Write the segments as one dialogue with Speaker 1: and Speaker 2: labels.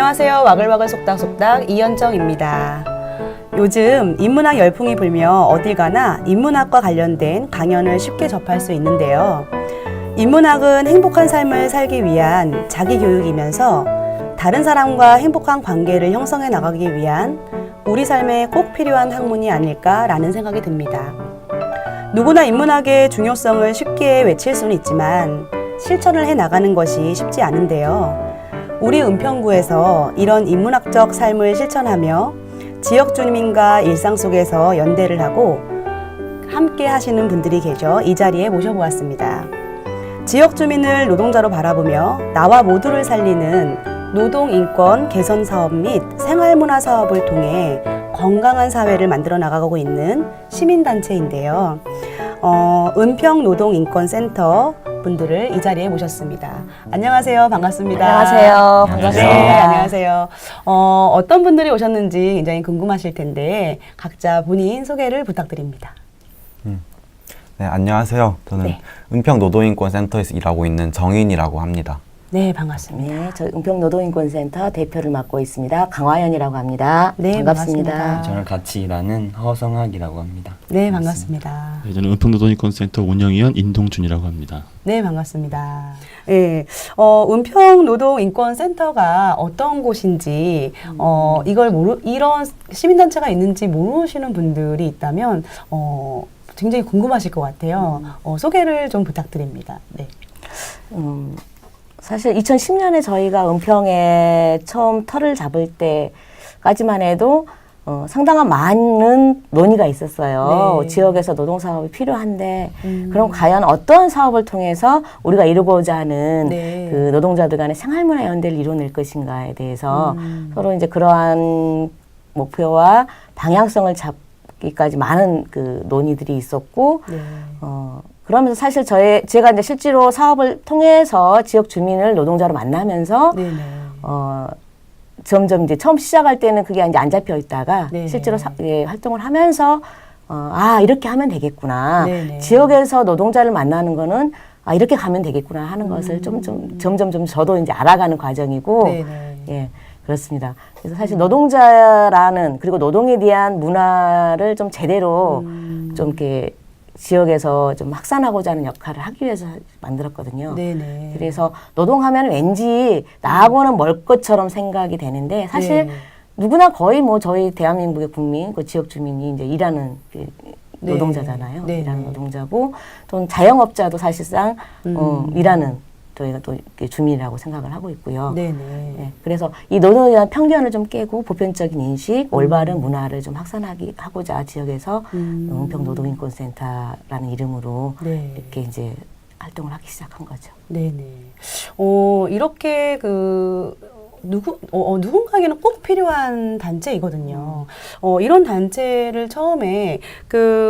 Speaker 1: 안녕하세요. 와글와글 속닥속닥 이현정입니다. 요즘 인문학 열풍이 불며 어딜 가나 인문학과 관련된 강연을 쉽게 접할 수 있는데요. 인문학은 행복한 삶을 살기 위한 자기 교육이면서 다른 사람과 행복한 관계를 형성해 나가기 위한 우리 삶에 꼭 필요한 학문이 아닐까라는 생각이 듭니다. 누구나 인문학의 중요성을 쉽게 외칠 수는 있지만 실천을 해 나가는 것이 쉽지 않은데요. 우리 은평구에서 이런 인문학적 삶을 실천하며 지역 주민과 일상 속에서 연대를 하고 함께 하시는 분들이 계셔 이 자리에 모셔보았습니다. 지역 주민을 노동자로 바라보며 나와 모두를 살리는 노동인권 개선 사업 및 생활문화 사업을 통해 건강한 사회를 만들어 나가고 있는 시민단체인데요. 은평노동인권센터 분들을 이 자리에 모셨습니다. 안녕하세요. 반갑습니다.
Speaker 2: 안녕하세요. 반갑습니다.
Speaker 1: 네, 안녕하세요. 어떤 분들이 오셨는지 굉장히 궁금하실 텐데 각자 본인 소개를 부탁드립니다.
Speaker 3: 네, 안녕하세요. 저는 은평노동인권센터에서 일하고 있는 정인이라고 합니다.
Speaker 1: 네, 반갑습니다.
Speaker 2: 네, 저 은평노동인권센터 대표를 맡고 있습니다. 강화연이라고 합니다.
Speaker 1: 네, 반갑습니다.
Speaker 4: 저는 같이 일하는 허성학이라고 합니다.
Speaker 1: 네, 반갑습니다.
Speaker 5: 네, 저는 은평노동인권센터 운영위원 인동준이라고 합니다.
Speaker 1: 네, 반갑습니다. 네, 은평노동인권센터가 어떤 곳인지, 이런 시민단체가 있는지 모르시는 분들이 있다면, 굉장히 궁금하실 것 같아요. 소개를 좀 부탁드립니다. 네.
Speaker 2: 사실 2010년에 저희가 은평에 처음 터를 잡을 때까지만 해도 상당한 많은 논의가 있었어요.
Speaker 1: 네.
Speaker 2: 지역에서 노동사업이 필요한데 그럼 과연 어떤 사업을 통해서 우리가 이루고자 하는
Speaker 1: 네.
Speaker 2: 그 노동자들 간의 생활문화 연대를 이뤄낼 것인가에 대해서 서로 이제 그러한 목표와 방향성을 잡기까지 많은 그 논의들이 있었고
Speaker 1: 네.
Speaker 2: 그러면서 사실 제가 이제 실제로 사업을 통해서 지역 주민을 노동자로 만나면서
Speaker 1: 네네.
Speaker 2: 점점 이제 처음 시작할 때는 그게 이제 안 잡혀 있다가
Speaker 1: 네네.
Speaker 2: 실제로 활동을 하면서 이렇게 하면 되겠구나.
Speaker 1: 네네.
Speaker 2: 지역에서 노동자를 만나는 거는 이렇게 가면 되겠구나 하는 것을 점점 저도 이제 알아가는 과정이고
Speaker 1: 네네.
Speaker 2: 예. 그렇습니다. 그래서 사실 노동자라는 그리고 노동에 대한 문화를 좀 제대로 좀 이렇게 지역에서 좀 확산하고자 하는 역할을 하기 위해서 만들었거든요.
Speaker 1: 네네.
Speaker 2: 그래서 노동하면 왠지 나하고는 멀 것처럼 생각이 되는데 사실
Speaker 1: 네.
Speaker 2: 누구나 거의 뭐 저희 대한민국의 국민, 그 지역 주민이 이제 일하는 그
Speaker 1: 네.
Speaker 2: 노동자잖아요.
Speaker 1: 네.
Speaker 2: 일하는 노동자고 또 자영업자도 사실상 일하는 저희가 또 이렇게 주민이라고 생각을 하고 있고요.
Speaker 1: 네네.
Speaker 2: 네, 그래서 이 노동에 대한 편견을 좀 깨고 보편적인 인식, 올바른 문화를 좀 하고자 지역에서 은평노동인권센터라는 이름으로
Speaker 1: 네.
Speaker 2: 이렇게 이제 활동을 하기 시작한 거죠.
Speaker 1: 네네. 이렇게 누군가에게는 꼭 필요한 단체이거든요. 이런 단체를 처음에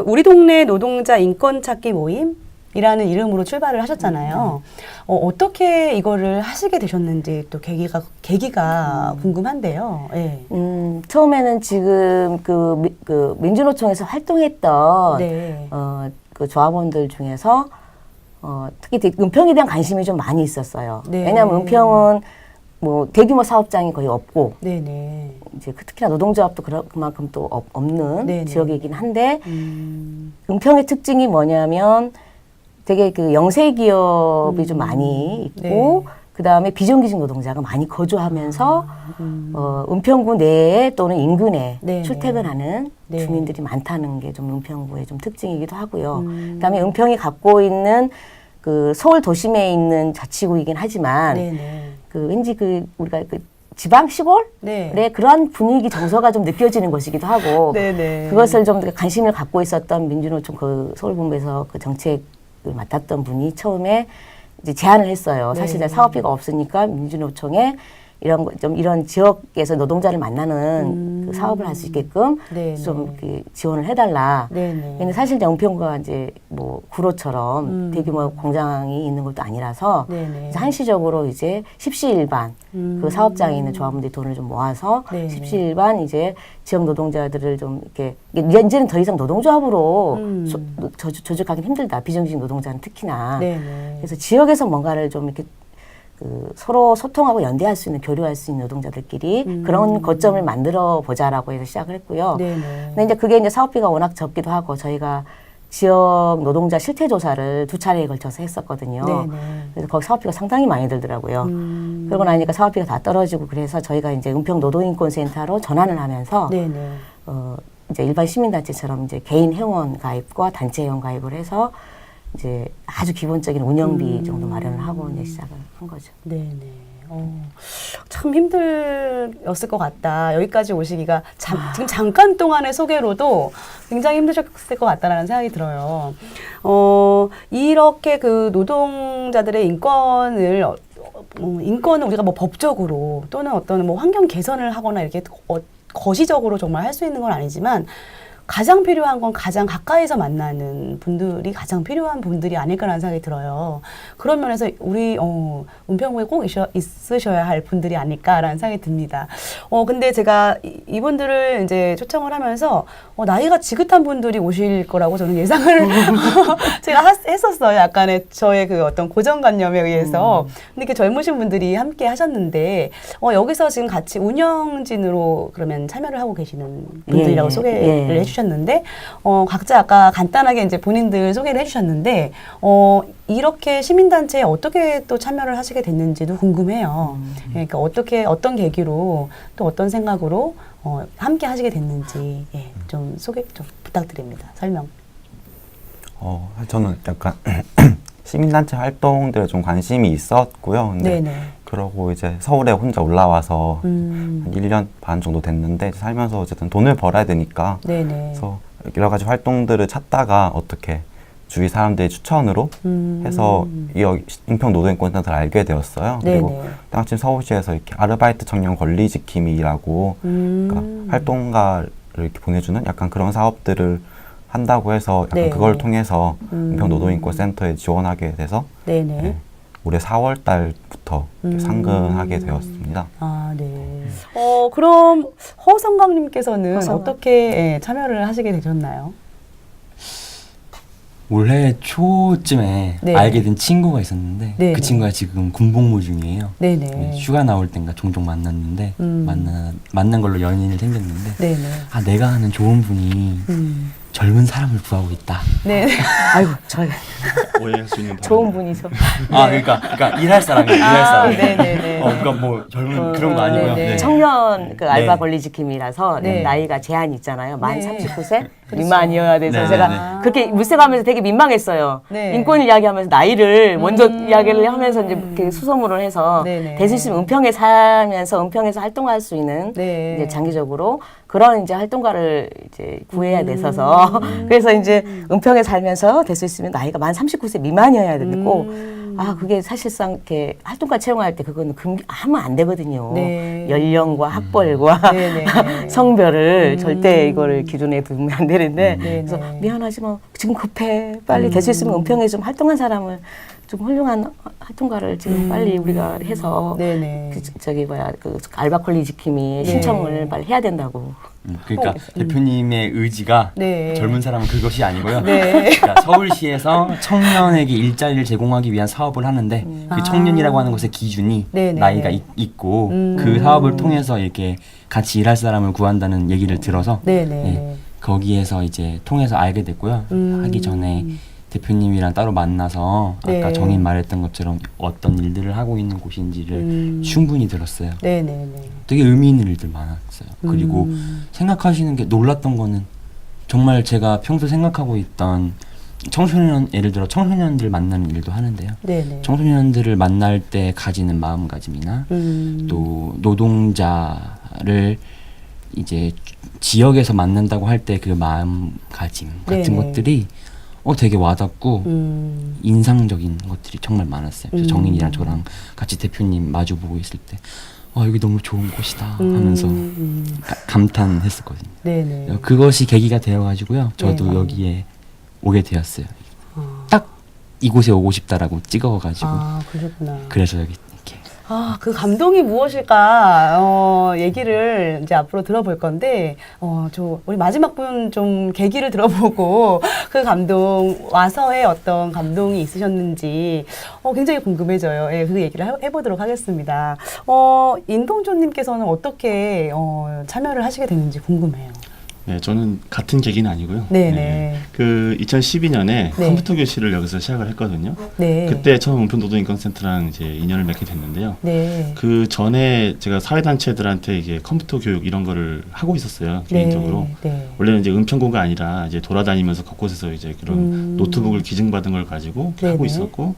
Speaker 1: 우리 동네 노동자 인권 찾기 모임? 이라는 이름으로 출발을 하셨잖아요. 어떻게 이거를 하시게 되셨는지 또 계기가 궁금한데요. 네.
Speaker 2: 처음에는 지금 그 민주노총에서 활동했던
Speaker 1: 네.
Speaker 2: 그 조합원들 중에서 특히 은평에 대한 관심이 좀 많이 있었어요.
Speaker 1: 네.
Speaker 2: 왜냐하면 은평은 뭐 대규모 사업장이 거의 없고
Speaker 1: 네네.
Speaker 2: 이제 특히나 노동조합도 그만큼 또 없는
Speaker 1: 네네.
Speaker 2: 지역이긴 한데 은평의 특징이 뭐냐면 되게 그 영세 기업이 좀 많이 있고
Speaker 1: 네.
Speaker 2: 그 다음에 비정규직 노동자가 많이 거주하면서 은평구 내에 또는 인근에
Speaker 1: 네네.
Speaker 2: 출퇴근하는
Speaker 1: 네.
Speaker 2: 주민들이 많다는 게 좀 은평구의 좀 특징이기도 하고요. 그다음에 은평이 갖고 있는 그 서울 도심에 있는 자치구이긴 하지만
Speaker 1: 네네.
Speaker 2: 왠지 우리가 지방 시골?
Speaker 1: 네.
Speaker 2: 그런 분위기 정서가 좀 느껴지는 곳이기도 하고
Speaker 1: 네네.
Speaker 2: 그것을 좀 관심을 갖고 있었던 민주노총 그 서울본부에서 그 정책을 맡았던 분이 처음에 이제 제안을 했어요. 사실
Speaker 1: 네.
Speaker 2: 사업비가 없으니까 민주노총에 이런 지역에서 노동자를 만나는 그 사업을 할 수 있게끔
Speaker 1: 네네.
Speaker 2: 좀 이렇게 지원을 해달라.
Speaker 1: 네네.
Speaker 2: 근데 사실 이제 은평구가 이제 뭐 구로처럼 대규모 공장이 있는 것도 아니라서
Speaker 1: 네네.
Speaker 2: 한시적으로 이제 십시일반 그 사업장에 있는 조합원들이 돈을 좀 모아서
Speaker 1: 네네.
Speaker 2: 십시일반 이제 지역 노동자들을 좀 이렇게 이제는 더 이상 노동조합으로 조직하기는 힘들다. 비정규직 노동자는 특히나.
Speaker 1: 네네.
Speaker 2: 그래서 지역에서 뭔가를 좀 이렇게 그 서로 소통하고 연대할 수 있는 교류할 수 있는 노동자들끼리 그런 거점을 만들어 보자라고 해서 시작을 했고요.
Speaker 1: 네네.
Speaker 2: 근데 이제 그게 이제 사업비가 워낙 적기도 하고 저희가 지역 노동자 실태 조사를 2차례에 걸쳐서 했었거든요.
Speaker 1: 네네.
Speaker 2: 그래서 거기 사업비가 상당히 많이 들더라고요. 그러고 나니까 사업비가 다 떨어지고 그래서 저희가 이제 은평 노동인권센터로 전환을 하면서
Speaker 1: 네네.
Speaker 2: 이제 일반 시민단체처럼 이제 개인 회원 가입과 단체 회원 가입을 해서 이제 아주 기본적인 운영비 정도 마련을 하고 이제 시작을 한 거죠.
Speaker 1: 네네. 참 힘들었을 것 같다. 여기까지 오시기가 지금 잠깐 동안의 소개로도 굉장히 힘드셨을 것 같다라는 생각이 들어요. 이렇게 그 노동자들의 인권을 인권을 우리가 뭐 법적으로 또는 어떤 뭐 환경 개선을 하거나 이렇게 거시적으로 정말 할 수 있는 건 아니지만 가장 필요한 건 가장 가까이서 만나는 분들이 가장 필요한 분들이 아닐까라는 생각이 들어요. 그런 면에서 우리 은평구에 꼭 있으셔야 할 분들이 아닐까라는 생각이 듭니다. 근데 제가 이분들을 이제 초청을 하면서 나이가 지긋한 분들이 오실 거라고 저는 예상을 제가 했었어요. 약간의 저의 그 어떤 고정관념에 의해서. 근데 이렇게 젊으신 분들이 함께 하셨는데 여기서 지금 같이 운영진으로 그러면 참여를 하고 계시는 분들이라고 소개를 해주셨는데 각자 아까 간단하게 이제 본인들 소개를 해주셨는데 이렇게 시민단체에 어떻게 또 참여를 하시게 됐는지도 궁금해요. 그러니까 어떤 계기로 또 어떤 생각으로 함께 하시게 됐는지 좀 소개 좀 부탁드립니다. 설명.
Speaker 3: 저는 약간 시민단체 활동들에 좀 관심이 있었고요. 근데
Speaker 1: 네네.
Speaker 3: 그러고 이제 서울에 혼자 올라와서 한 1년 반 정도 됐는데 살면서 어쨌든 돈을 벌어야 되니까
Speaker 1: 네네.
Speaker 3: 그래서 여러 가지 활동들을 찾다가 어떻게 주위 사람들의 추천으로 해서 은평 노동인권센터를 알게 되었어요. 그리고
Speaker 1: 네네.
Speaker 3: 때마침 서울시에서 이렇게 아르바이트 청년 권리지킴이라고 그러니까 활동가를 이렇게 보내주는 약간 그런 사업들을 한다고 해서 약간
Speaker 1: 네.
Speaker 3: 그걸 통해서 은평 노동인권센터에 지원하게 돼서
Speaker 1: 네네.
Speaker 3: 네, 올해 4월 달부터 상근하게 되었습니다.
Speaker 1: 아, 네. 그럼 허성광님께서는 어떻게 참여를 하시게 되셨나요?
Speaker 4: 올해 초쯤에
Speaker 1: 네.
Speaker 4: 알게 된 친구가 있었는데
Speaker 1: 네.
Speaker 4: 그 친구가 지금 군복무 중이에요.
Speaker 1: 네네.
Speaker 4: 네, 휴가 나올 땐가 종종 만났는데 만난 걸로 연인이 생겼는데
Speaker 1: 네네.
Speaker 4: 내가 아는 좋은 분이 젊은 사람을 구하고 있다.
Speaker 1: 네.
Speaker 2: 아이고 저희
Speaker 5: 오해할 수 있는
Speaker 2: 좋은
Speaker 5: 발언.
Speaker 2: 분이죠.
Speaker 4: 그러니까 일할 사람이에요. 일할 사람.
Speaker 1: 네네네.
Speaker 4: 그러니까 뭐 젊은 그런 거 아니고요.
Speaker 1: 네네.
Speaker 4: 네.
Speaker 2: 청년 그 알바
Speaker 4: 네.
Speaker 2: 권리지킴이라서
Speaker 1: 네.
Speaker 2: 나이가 제한이 있잖아요. 만
Speaker 1: 네.
Speaker 2: 39세 미만이어야 돼서
Speaker 4: 네,
Speaker 2: 제가
Speaker 4: 네,
Speaker 1: 네.
Speaker 2: 그렇게 물색하면서 되게 민망했어요.
Speaker 1: 네.
Speaker 2: 인권 이야기하면서 나이를 먼저 이야기를 하면서 이제 이렇게 수소문을 해서
Speaker 1: 네네.
Speaker 2: 될 수 있으면 은평에 살면서 은평에서 활동할 수 있는
Speaker 1: 네.
Speaker 2: 이제 장기적으로 그런 이제 활동가를 이제 구해야 돼서서 그래서 이제 은평에 살면서 될 수 있으면 나이가 만 39세 미만이어야 되고 그게 사실상 이렇게 활동가 채용할 때 그거는 하면 안 되거든요.
Speaker 1: 네.
Speaker 2: 연령과 학벌과
Speaker 1: 네네.
Speaker 2: 성별을 절대 이거를 기준에 두면 안 되는데
Speaker 1: 네네.
Speaker 2: 그래서 미안하지만 지금 급해 빨리 될 수 있으면 은평에 좀 활동한 사람을 좀 훌륭한 활동가를 지금 빨리 우리가 해서
Speaker 1: 네네.
Speaker 2: 그 알바 권리지킴이 신청을 빨리 해야 된다고.
Speaker 4: 그러니까 대표님의 의지가
Speaker 1: 네.
Speaker 4: 젊은 사람은 그것이 아니고요.
Speaker 1: 네.
Speaker 4: 그러니까 서울시에서 청년에게 일자리를 제공하기 위한 사업을 하는데 그 청년이라고 하는 것의 기준이
Speaker 1: 네네.
Speaker 4: 나이가 있고 그 사업을 통해서 이렇게 같이 일할 사람을 구한다는 얘기를 들어서
Speaker 1: 네네.
Speaker 4: 거기에서 이제 통해서 알게 됐고요. 하기 전에 대표님이랑 따로 만나서
Speaker 1: 네.
Speaker 4: 아까 정인 말했던 것처럼 어떤 일들을 하고 있는 곳인지를 충분히 들었어요.
Speaker 1: 네네네.
Speaker 4: 되게 의미 있는 일들 많았어요. 그리고 생각하시는 게 놀랐던 거는 정말 제가 평소 생각하고 있던 예를 들어 청소년들 만나는 일도 하는데요.
Speaker 1: 네네.
Speaker 4: 청소년들을 만날 때 가지는 마음가짐이나 또 노동자를 이제 지역에서 만난다고 할 때 그 마음가짐 같은
Speaker 1: 네네.
Speaker 4: 것들이 되게 와닿고 인상적인 것들이 정말 많았어요. 그래서 정인이랑 저랑 같이 대표님 마주보고 있을 때 여기 너무 좋은 곳이다 하면서 감탄했었거든요.
Speaker 1: 네네.
Speaker 4: 그것이 계기가 되어가지고요. 저도
Speaker 1: 네네.
Speaker 4: 여기에 오게 되었어요. 딱 이곳에 오고 싶다라고 찍어가지고
Speaker 1: 그러셨구나.
Speaker 4: 그래서 여기 이렇게
Speaker 1: 그 감동이 무엇일까, 얘기를 이제 앞으로 들어볼 건데, 우리 마지막 분 좀 계기를 들어보고, 그 감동, 와서의 어떤 감동이 있으셨는지, 굉장히 궁금해져요. 예, 그 얘기를 해보도록 하겠습니다. 인동조님께서는 어떻게, 참여를 하시게 됐는지 궁금해요.
Speaker 5: 네, 저는 같은 계기는 아니고요.
Speaker 1: 네네.
Speaker 5: 그 2012년에
Speaker 1: 네.
Speaker 5: 컴퓨터 교실을 여기서 시작을 했거든요.
Speaker 1: 네.
Speaker 5: 그때 처음 은평노동인권센터랑 이제 인연을 맺게 됐는데요.
Speaker 1: 네.
Speaker 5: 그 전에 제가 사회단체들한테 이게 컴퓨터 교육 이런 거를 하고 있었어요. 개인적으로.
Speaker 1: 네.
Speaker 5: 원래는 이제 은평구가 아니라 이제 돌아다니면서 곳곳에서 이제 그런 노트북을 기증받은 걸 가지고 하고
Speaker 1: 네네.
Speaker 5: 있었고,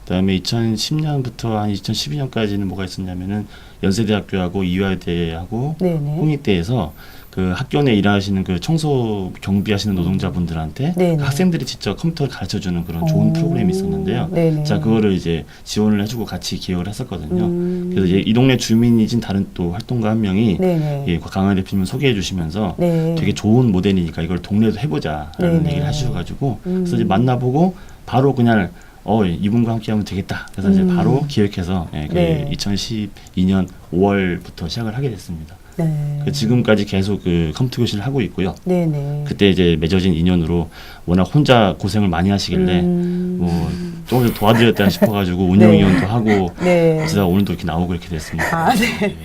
Speaker 5: 그다음에 2010년부터 한 2012년까지는 뭐가 있었냐면은 연세대학교하고 이화여대하고
Speaker 1: 네네.
Speaker 5: 홍익대에서 그 학교 내 일하시는 그 청소 경비하시는 노동자분들한테
Speaker 1: 네네.
Speaker 5: 학생들이 직접 컴퓨터를 가르쳐주는 그런 좋은 프로그램이 있었는데요.
Speaker 1: 네네.
Speaker 5: 자, 그거를 이제 지원을 해주고 같이 기획을 했었거든요. 그래서 이제 이 동네 주민이진 다른 또 활동가 한 명이
Speaker 1: 네네.
Speaker 5: 예, 강한 대표님을 소개해 주시면서
Speaker 1: 네.
Speaker 5: 되게 좋은 모델이니까 이걸 동네에도 해보자라는
Speaker 1: 네네.
Speaker 5: 얘기를 하셔가지고 그래서 이제 만나보고 바로 그냥 이분과 함께 하면 되겠다. 그래서 이제 바로 기획해서
Speaker 1: 네.
Speaker 5: 2012년 5월부터 시작을 하게 됐습니다.
Speaker 1: 네.
Speaker 5: 지금까지 계속 그 컴퓨터 교실을 하고 있고요.
Speaker 1: 네네.
Speaker 5: 그때 이제 맺어진 인연으로 워낙 혼자 고생을 많이 하시길래 뭐 조금 도와드렸다 싶어가지고 운영위원도 하고
Speaker 1: 네.
Speaker 5: 그러다 오늘도 이렇게 나오고 이렇게 됐습니다.
Speaker 1: 네.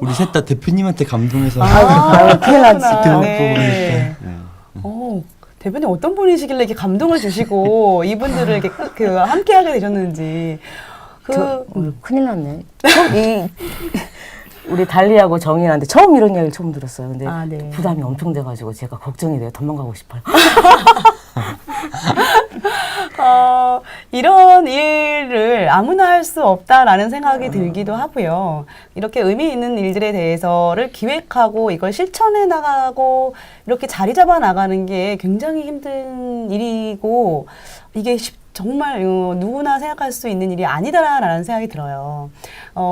Speaker 4: 우리 셋 다 대표님한테 감동해서
Speaker 2: 큰일 났지.
Speaker 1: 그렇구나.
Speaker 4: 네.
Speaker 1: 대표님 어떤 분이시길래 이렇게 감동을 주시고 이분들을 이렇게 함께하게 되셨는지.
Speaker 2: 큰일 났네. 우리 달리하고 정인한테 처음 이런 이야기를 처음 들었어요. 근데
Speaker 1: 네.
Speaker 2: 부담이 엄청 돼가지고 제가 걱정이 돼요. 도망가고 싶어요.
Speaker 1: 이런 일을 아무나 할 수 없다라는 생각이 들기도 하고요. 이렇게 의미 있는 일들에 대해서를 기획하고 이걸 실천해 나가고 이렇게 자리 잡아 나가는 게 굉장히 힘든 일이고 이게 정말 누구나 생각할 수 있는 일이 아니다라는 생각이 들어요.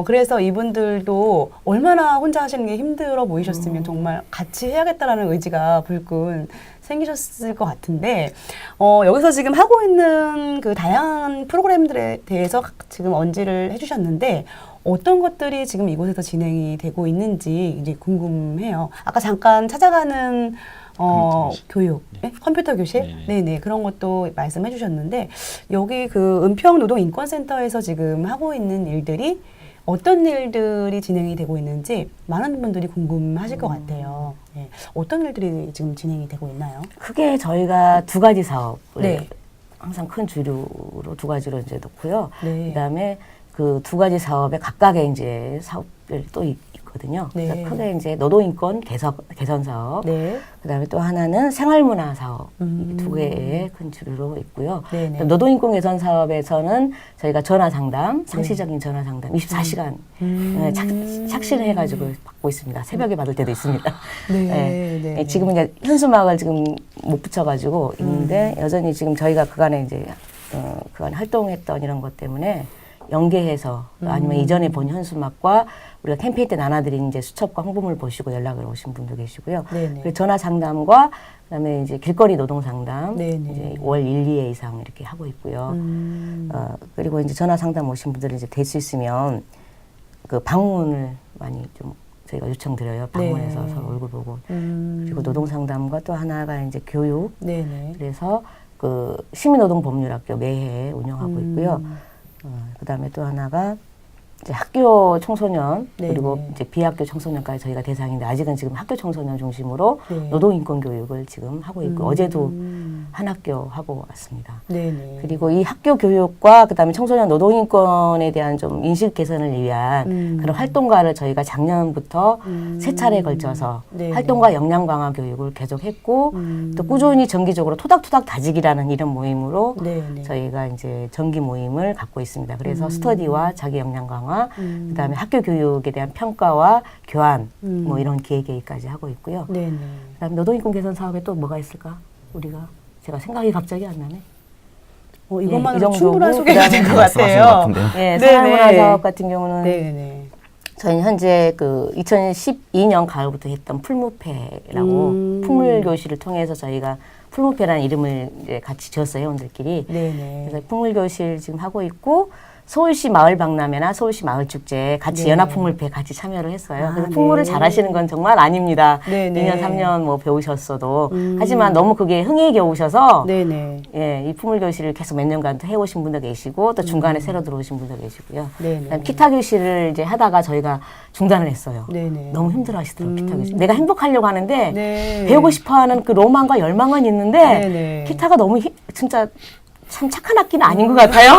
Speaker 1: 그래서 이분들도 얼마나 혼자 하시는 게 힘들어 보이셨으면 정말 같이 해야겠다라는 의지가 불끈 생기셨을 것 같은데, 여기서 지금 하고 있는 그 다양한 프로그램들에 대해서 지금 언지를 해주셨는데, 어떤 것들이 지금 이곳에서 진행이 되고 있는지 이제 궁금해요. 아까 잠깐 찾아가는 교육, 네? 컴퓨터 교실? 네네. 그런 것도 말씀해 주셨는데, 여기 그 은평노동인권센터에서 지금 하고 있는 일들이 어떤 일들이 진행이 되고 있는지 많은 분들이 궁금하실 것 같아요. 네. 어떤 일들이 지금 진행이 되고 있나요?
Speaker 2: 크게 저희가 두 가지 사업을
Speaker 1: 네.
Speaker 2: 항상 큰 주류로 두 가지로 이제 놓고요.
Speaker 1: 네.
Speaker 2: 그다음에 그 두 가지 사업에 각각의 이제 사업들이 또 있거든요.
Speaker 1: 네.
Speaker 2: 그래서 크게 이제 노동인권 개선 사업,
Speaker 1: 네.
Speaker 2: 그다음에 또 하나는 생활문화 사업 이 두 개의 큰 주류로 있고요.
Speaker 1: 네네.
Speaker 2: 노동인권 개선 사업에서는 저희가 전화 상담, 상시적인 전화 상담 24시간 착실을 해가지고 받고 있습니다. 새벽에 받을 때도 있습니다.
Speaker 1: 네. 네.
Speaker 2: 지금은 이제 현수막을 지금 못 붙여가지고 있는데 여전히 지금 저희가 그간에 이제 그간 활동했던 이런 것 때문에 연계해서 아니면 이전에 본 현수막과 우리가 캠페인 때 나눠드린 이제 수첩과 홍보물 보시고 연락을 오신 분도 계시고요.
Speaker 1: 네네.
Speaker 2: 그리고 전화 상담과 그다음에 이제 길거리 노동 상담
Speaker 1: 네네.
Speaker 2: 이제 월 1, 2회 이상 이렇게 하고 있고요. 그리고 이제 전화 상담 오신 분들은 이제 될 수 있으면 그 방문을 많이 좀 저희가 요청드려요. 방문해서
Speaker 1: 네.
Speaker 2: 서로 얼굴 보고. 그리고 노동 상담과 또 하나가 이제 교육.
Speaker 1: 네네.
Speaker 2: 그래서 그 시민노동법률학교 매해 운영하고 있고요. 그다음에 또 하나가 이제 학교 청소년
Speaker 1: 네네.
Speaker 2: 그리고 이제 비학교 청소년까지 저희가 대상인데 아직은 지금 학교 청소년 중심으로
Speaker 1: 네.
Speaker 2: 노동인권 교육을 지금 하고 있고 어제도 한 학교 하고 왔습니다.
Speaker 1: 네네.
Speaker 2: 그리고 이 학교 교육과 그다음에 청소년 노동인권에 대한 좀 인식 개선을 위한 그런 활동가를 저희가 작년부터 세 차례에 걸쳐서
Speaker 1: 네네.
Speaker 2: 활동가 역량 강화 교육을 계속했고 또 꾸준히 정기적으로 토닥토닥 다지기라는 이런 모임으로
Speaker 1: 네네.
Speaker 2: 저희가 이제 정기 모임을 갖고 있습니다. 그래서 스터디와 자기 역량 강화, 그다음에 학교 교육에 대한 평가와 교환 뭐 이런 기획회의까지 하고 있고요.
Speaker 1: 네네.
Speaker 2: 그다음에 노동인권 개선 사업에 또 뭐가 있을까? 우리가 제가 생각이 갑자기 안 나네.
Speaker 1: 이것만으로
Speaker 2: 이 정도고,
Speaker 1: 충분한 소개가 될 것
Speaker 3: 말씀하신
Speaker 1: 같아요.
Speaker 3: 것 같은데요.
Speaker 2: 예,
Speaker 1: 네네.
Speaker 2: 생활문화 사업 같은 경우는
Speaker 1: 네네.
Speaker 2: 저희는 현재 그 2012년 가을부터 했던 풀무패라고 풍물 교실을 통해서 저희가 풀무패라는 이름을 이제 같이 지었어요, 회원들끼리.
Speaker 1: 네네.
Speaker 2: 그래서 풍물 교실 지금 하고 있고 서울시 마을 박람회나 서울시 마을 축제 같이
Speaker 1: 네.
Speaker 2: 연합풍물배 같이 참여를 했어요.
Speaker 1: 아,
Speaker 2: 그래서 풍물을
Speaker 1: 네.
Speaker 2: 잘하시는 건 정말 아닙니다.
Speaker 1: 네, 네.
Speaker 2: 2년 3년 뭐 배우셨어도 하지만 너무 그게 흥에 겨우셔서
Speaker 1: 네네.
Speaker 2: 예, 이 풍물 교실을 계속 몇 년간 또 해오신 분도 계시고 또 중간에 새로 들어오신 분도 계시고요.
Speaker 1: 네네.
Speaker 2: 그다음 기타 교실을 이제 하다가 저희가 중단을 했어요.
Speaker 1: 네네.
Speaker 2: 너무 힘들어하시더라고요. 기타 교실. 내가 행복하려고 하는데
Speaker 1: 네.
Speaker 2: 배우고 싶어하는 그 로망과 열망은 있는데
Speaker 1: 네네.
Speaker 2: 기타가 너무 진짜 참 착한 악기는 아닌 것 같아요.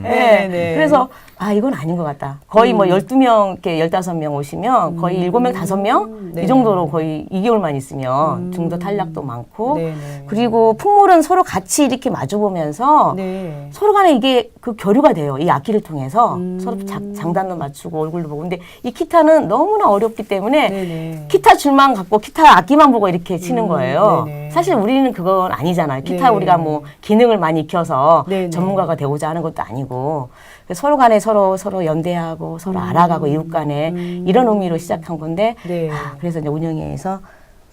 Speaker 1: 네네.
Speaker 2: 네. 그래서 아 이건 아닌 것 같다. 거의 뭐 12명, 이렇게 15명 오시면 거의 7명, 5명
Speaker 1: 네.
Speaker 2: 이 정도로 거의 2개월만 있으면 중도 탈락도 많고
Speaker 1: 네네.
Speaker 2: 그리고 풍물은 서로 같이 이렇게 마주보면서
Speaker 1: 네.
Speaker 2: 서로 간에 이게 그 교류가 돼요. 이 악기를 통해서 서로 장단도 맞추고 얼굴도 보고. 근데 이 기타는 너무나 어렵기 때문에
Speaker 1: 네네.
Speaker 2: 기타 줄만 갖고 기타 악기만 보고 이렇게 치는 거예요.
Speaker 1: 네네.
Speaker 2: 사실 우리는 그건 아니잖아요. 기타
Speaker 1: 네네.
Speaker 2: 우리가 뭐 기능을 많이 익혀서
Speaker 1: 네네.
Speaker 2: 전문가가 되고자 하는 것도 아니고 서로 간에 서로 연대하고 서로 알아가고 이웃 간에 이런 의미로 시작한 건데
Speaker 1: 네.
Speaker 2: 그래서 이제 운영회에서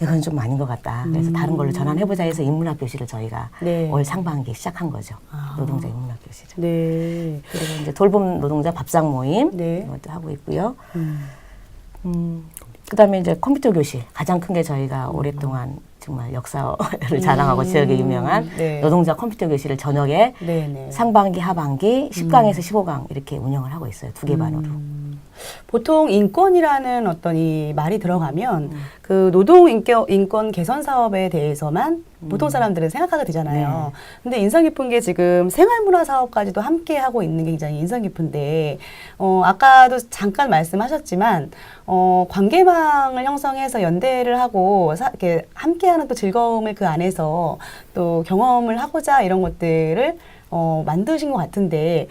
Speaker 2: 이건 좀 아닌 것 같다. 그래서 다른 걸로 전환해보자 해서 인문학 교실을 저희가
Speaker 1: 네.
Speaker 2: 올 상반기에 시작한 거죠.
Speaker 1: 아.
Speaker 2: 노동자 인문학 교실을.
Speaker 1: 네.
Speaker 2: 그리고 이제 돌봄 노동자 밥상 모임
Speaker 1: 네.
Speaker 2: 이것도 하고 있고요.
Speaker 1: 음.
Speaker 2: 그다음에 이제 컴퓨터 교실 가장 큰 게 저희가 오랫동안 정말 역사를 자랑하고 지역에 유명한
Speaker 1: 네.
Speaker 2: 노동자 컴퓨터 교실을 저녁에
Speaker 1: 네네.
Speaker 2: 상반기 하반기 10강에서 15강 이렇게 운영을 하고 있어요. 2개 반으로.
Speaker 1: 보통 인권이라는 어떤 이 말이 들어가면 그 노동 인권 개선 사업에 대해서만 보통 사람들은 생각하게 되잖아요. 근데 인상 깊은 게 지금 생활문화 사업까지도 함께 하고 있는 게 굉장히 인상 깊은데, 아까도 잠깐 말씀하셨지만, 관계망을 형성해서 연대를 하고, 이렇게 함께하는 또 즐거움을 그 안에서 또 경험을 하고자 이런 것들을 만드신 것 같은데,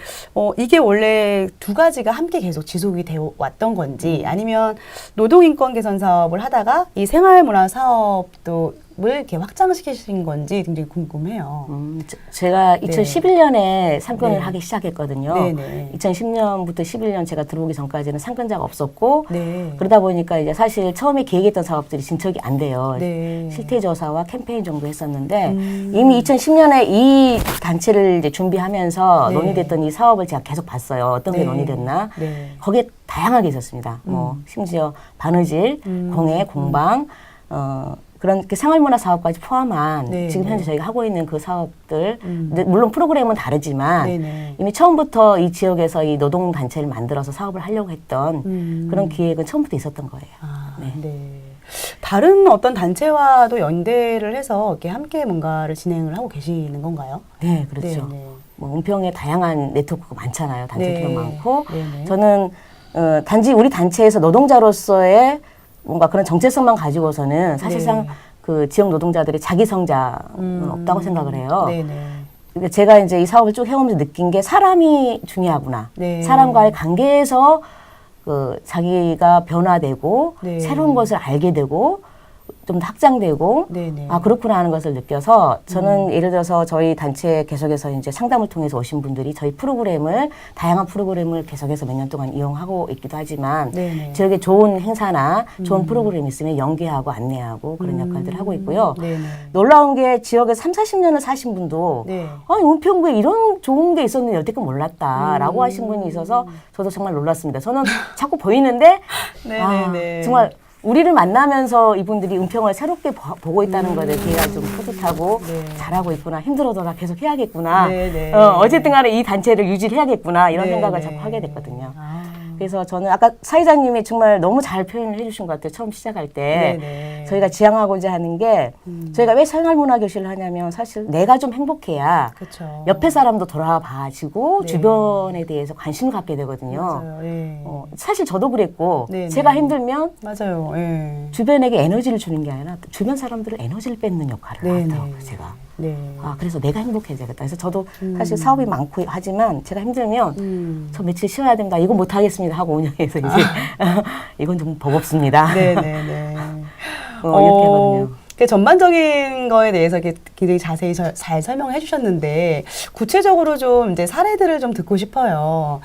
Speaker 1: 이게 원래 두 가지가 함께 계속 지속이 되어 왔던 건지, 아니면 노동인권 개선 사업을 하다가 이 생활문화 사업도 을 이렇게 확장시키신 건지 굉장히 궁금해요.
Speaker 2: 제가 2011년에 상권을
Speaker 1: 네.
Speaker 2: 하기 시작했거든요.
Speaker 1: 네네.
Speaker 2: 2010년부터 11년 제가 들어오기 전까지는 상권자가 없었고
Speaker 1: 네.
Speaker 2: 그러다 보니까 이제 사실 처음에 계획했던 사업들이 진척이 안 돼요.
Speaker 1: 네.
Speaker 2: 실태조사와 캠페인 정도 했었는데 이미 2010년에 이 단체를 이제 준비하면서
Speaker 1: 네.
Speaker 2: 논의됐던 이 사업을 제가 계속 봤어요. 어떤 게
Speaker 1: 네.
Speaker 2: 논의됐나.
Speaker 1: 네.
Speaker 2: 거기에 다양하게 있었습니다. 뭐 심지어 바느질, 공예, 공방, 그런 생활문화 사업까지 포함한
Speaker 1: 네,
Speaker 2: 지금 현재
Speaker 1: 네.
Speaker 2: 저희가 하고 있는 그 사업들 근데 물론 프로그램은 다르지만
Speaker 1: 네네.
Speaker 2: 이미 처음부터 이 지역에서 이 노동 단체를 만들어서 사업을 하려고 했던 그런 기획은 처음부터 있었던 거예요.
Speaker 1: 아,
Speaker 2: 네.
Speaker 1: 네. 다른 어떤 단체와도 연대를 해서 이렇게 함께 뭔가를 진행을 하고 계시는 건가요?
Speaker 2: 네, 그렇죠.
Speaker 1: 네, 네.
Speaker 2: 뭐 은평에 다양한 네트워크가 많잖아요. 단체들도
Speaker 1: 네.
Speaker 2: 많고
Speaker 1: 네네.
Speaker 2: 저는 단지 우리 단체에서 노동자로서의 뭔가 그런 정체성만 가지고서는 사실상
Speaker 1: 네.
Speaker 2: 그 지역 노동자들의 자기 성장은 없다고 생각을 해요.
Speaker 1: 네네.
Speaker 2: 근데 제가 이제 이 사업을 쭉 해오면서 느낀 게 사람이 중요하구나.
Speaker 1: 네.
Speaker 2: 사람과의 관계에서 그 자기가 변화되고
Speaker 1: 네.
Speaker 2: 새로운 것을 알게 되고 좀 더 확장되고
Speaker 1: 네네.
Speaker 2: 아 그렇구나 하는 것을 느껴서 저는 예를 들어서 저희 단체 계속해서 이제 상담을 통해서 오신 분들이 저희 프로그램을 다양한 프로그램을 계속해서 몇 년 동안 이용하고 있기도 하지만
Speaker 1: 네네.
Speaker 2: 지역에 좋은 행사나 좋은 프로그램이 있으면 연계하고 안내하고 그런 역할들을 하고 있고요.
Speaker 1: 네네.
Speaker 2: 놀라운 게 지역에 30-40년을 사신 분도
Speaker 1: 네.
Speaker 2: 은평구에 이런 좋은 게 있었는데 여태껏 몰랐다라고 하신 분이 있어서 저도 정말 놀랐습니다. 저는 자꾸 보이는데
Speaker 1: 네네네.
Speaker 2: 정말 우리를 만나면서 이분들이 은평을 새롭게 보고 있다는 것에 제가 좀 뿌듯하고
Speaker 1: 네.
Speaker 2: 잘하고 있구나 힘들어도 계속 해야겠구나
Speaker 1: 네네.
Speaker 2: 어쨌든 간에 이 단체를 유지해야겠구나 이런
Speaker 1: 네네.
Speaker 2: 생각을 자꾸 하게 됐거든요.
Speaker 1: 아.
Speaker 2: 그래서 저는 아까 사회자님이 정말 너무 잘 표현을 해주신 것 같아요. 처음 시작할 때
Speaker 1: 네네.
Speaker 2: 저희가 지향하고자 하는 게 저희가 왜 생활문화 교실을 하냐면 사실 내가 좀 행복해야
Speaker 1: 그렇죠.
Speaker 2: 옆에 사람도 돌아봐주고
Speaker 1: 네.
Speaker 2: 주변에 대해서 관심을 갖게 되거든요.
Speaker 1: 맞아요. 예.
Speaker 2: 사실 저도 그랬고
Speaker 1: 네네.
Speaker 2: 제가 힘들면
Speaker 1: 맞아요. 예.
Speaker 2: 주변에게 에너지를 주는 게 아니라 주변 사람들을 에너지를 뺏는 역할을
Speaker 1: 네네.
Speaker 2: 하더라고요. 제가.
Speaker 1: 네.
Speaker 2: 그래서 내가 행복해져야겠다. 그래서 저도 사실 사업이 많고 하지만 제가 힘들면 저 며칠 쉬어야 됩니다. 이거 못 하겠습니다 하고 운영해서 이제 이건 좀 버겁습니다.
Speaker 1: 네네네.
Speaker 2: 이렇게 하거든요.
Speaker 1: 그 전반적인 거에 대해서 이렇게 굉장히 자세히 잘 설명을 해주셨는데 구체적으로 좀 이제 사례들을 좀 듣고 싶어요.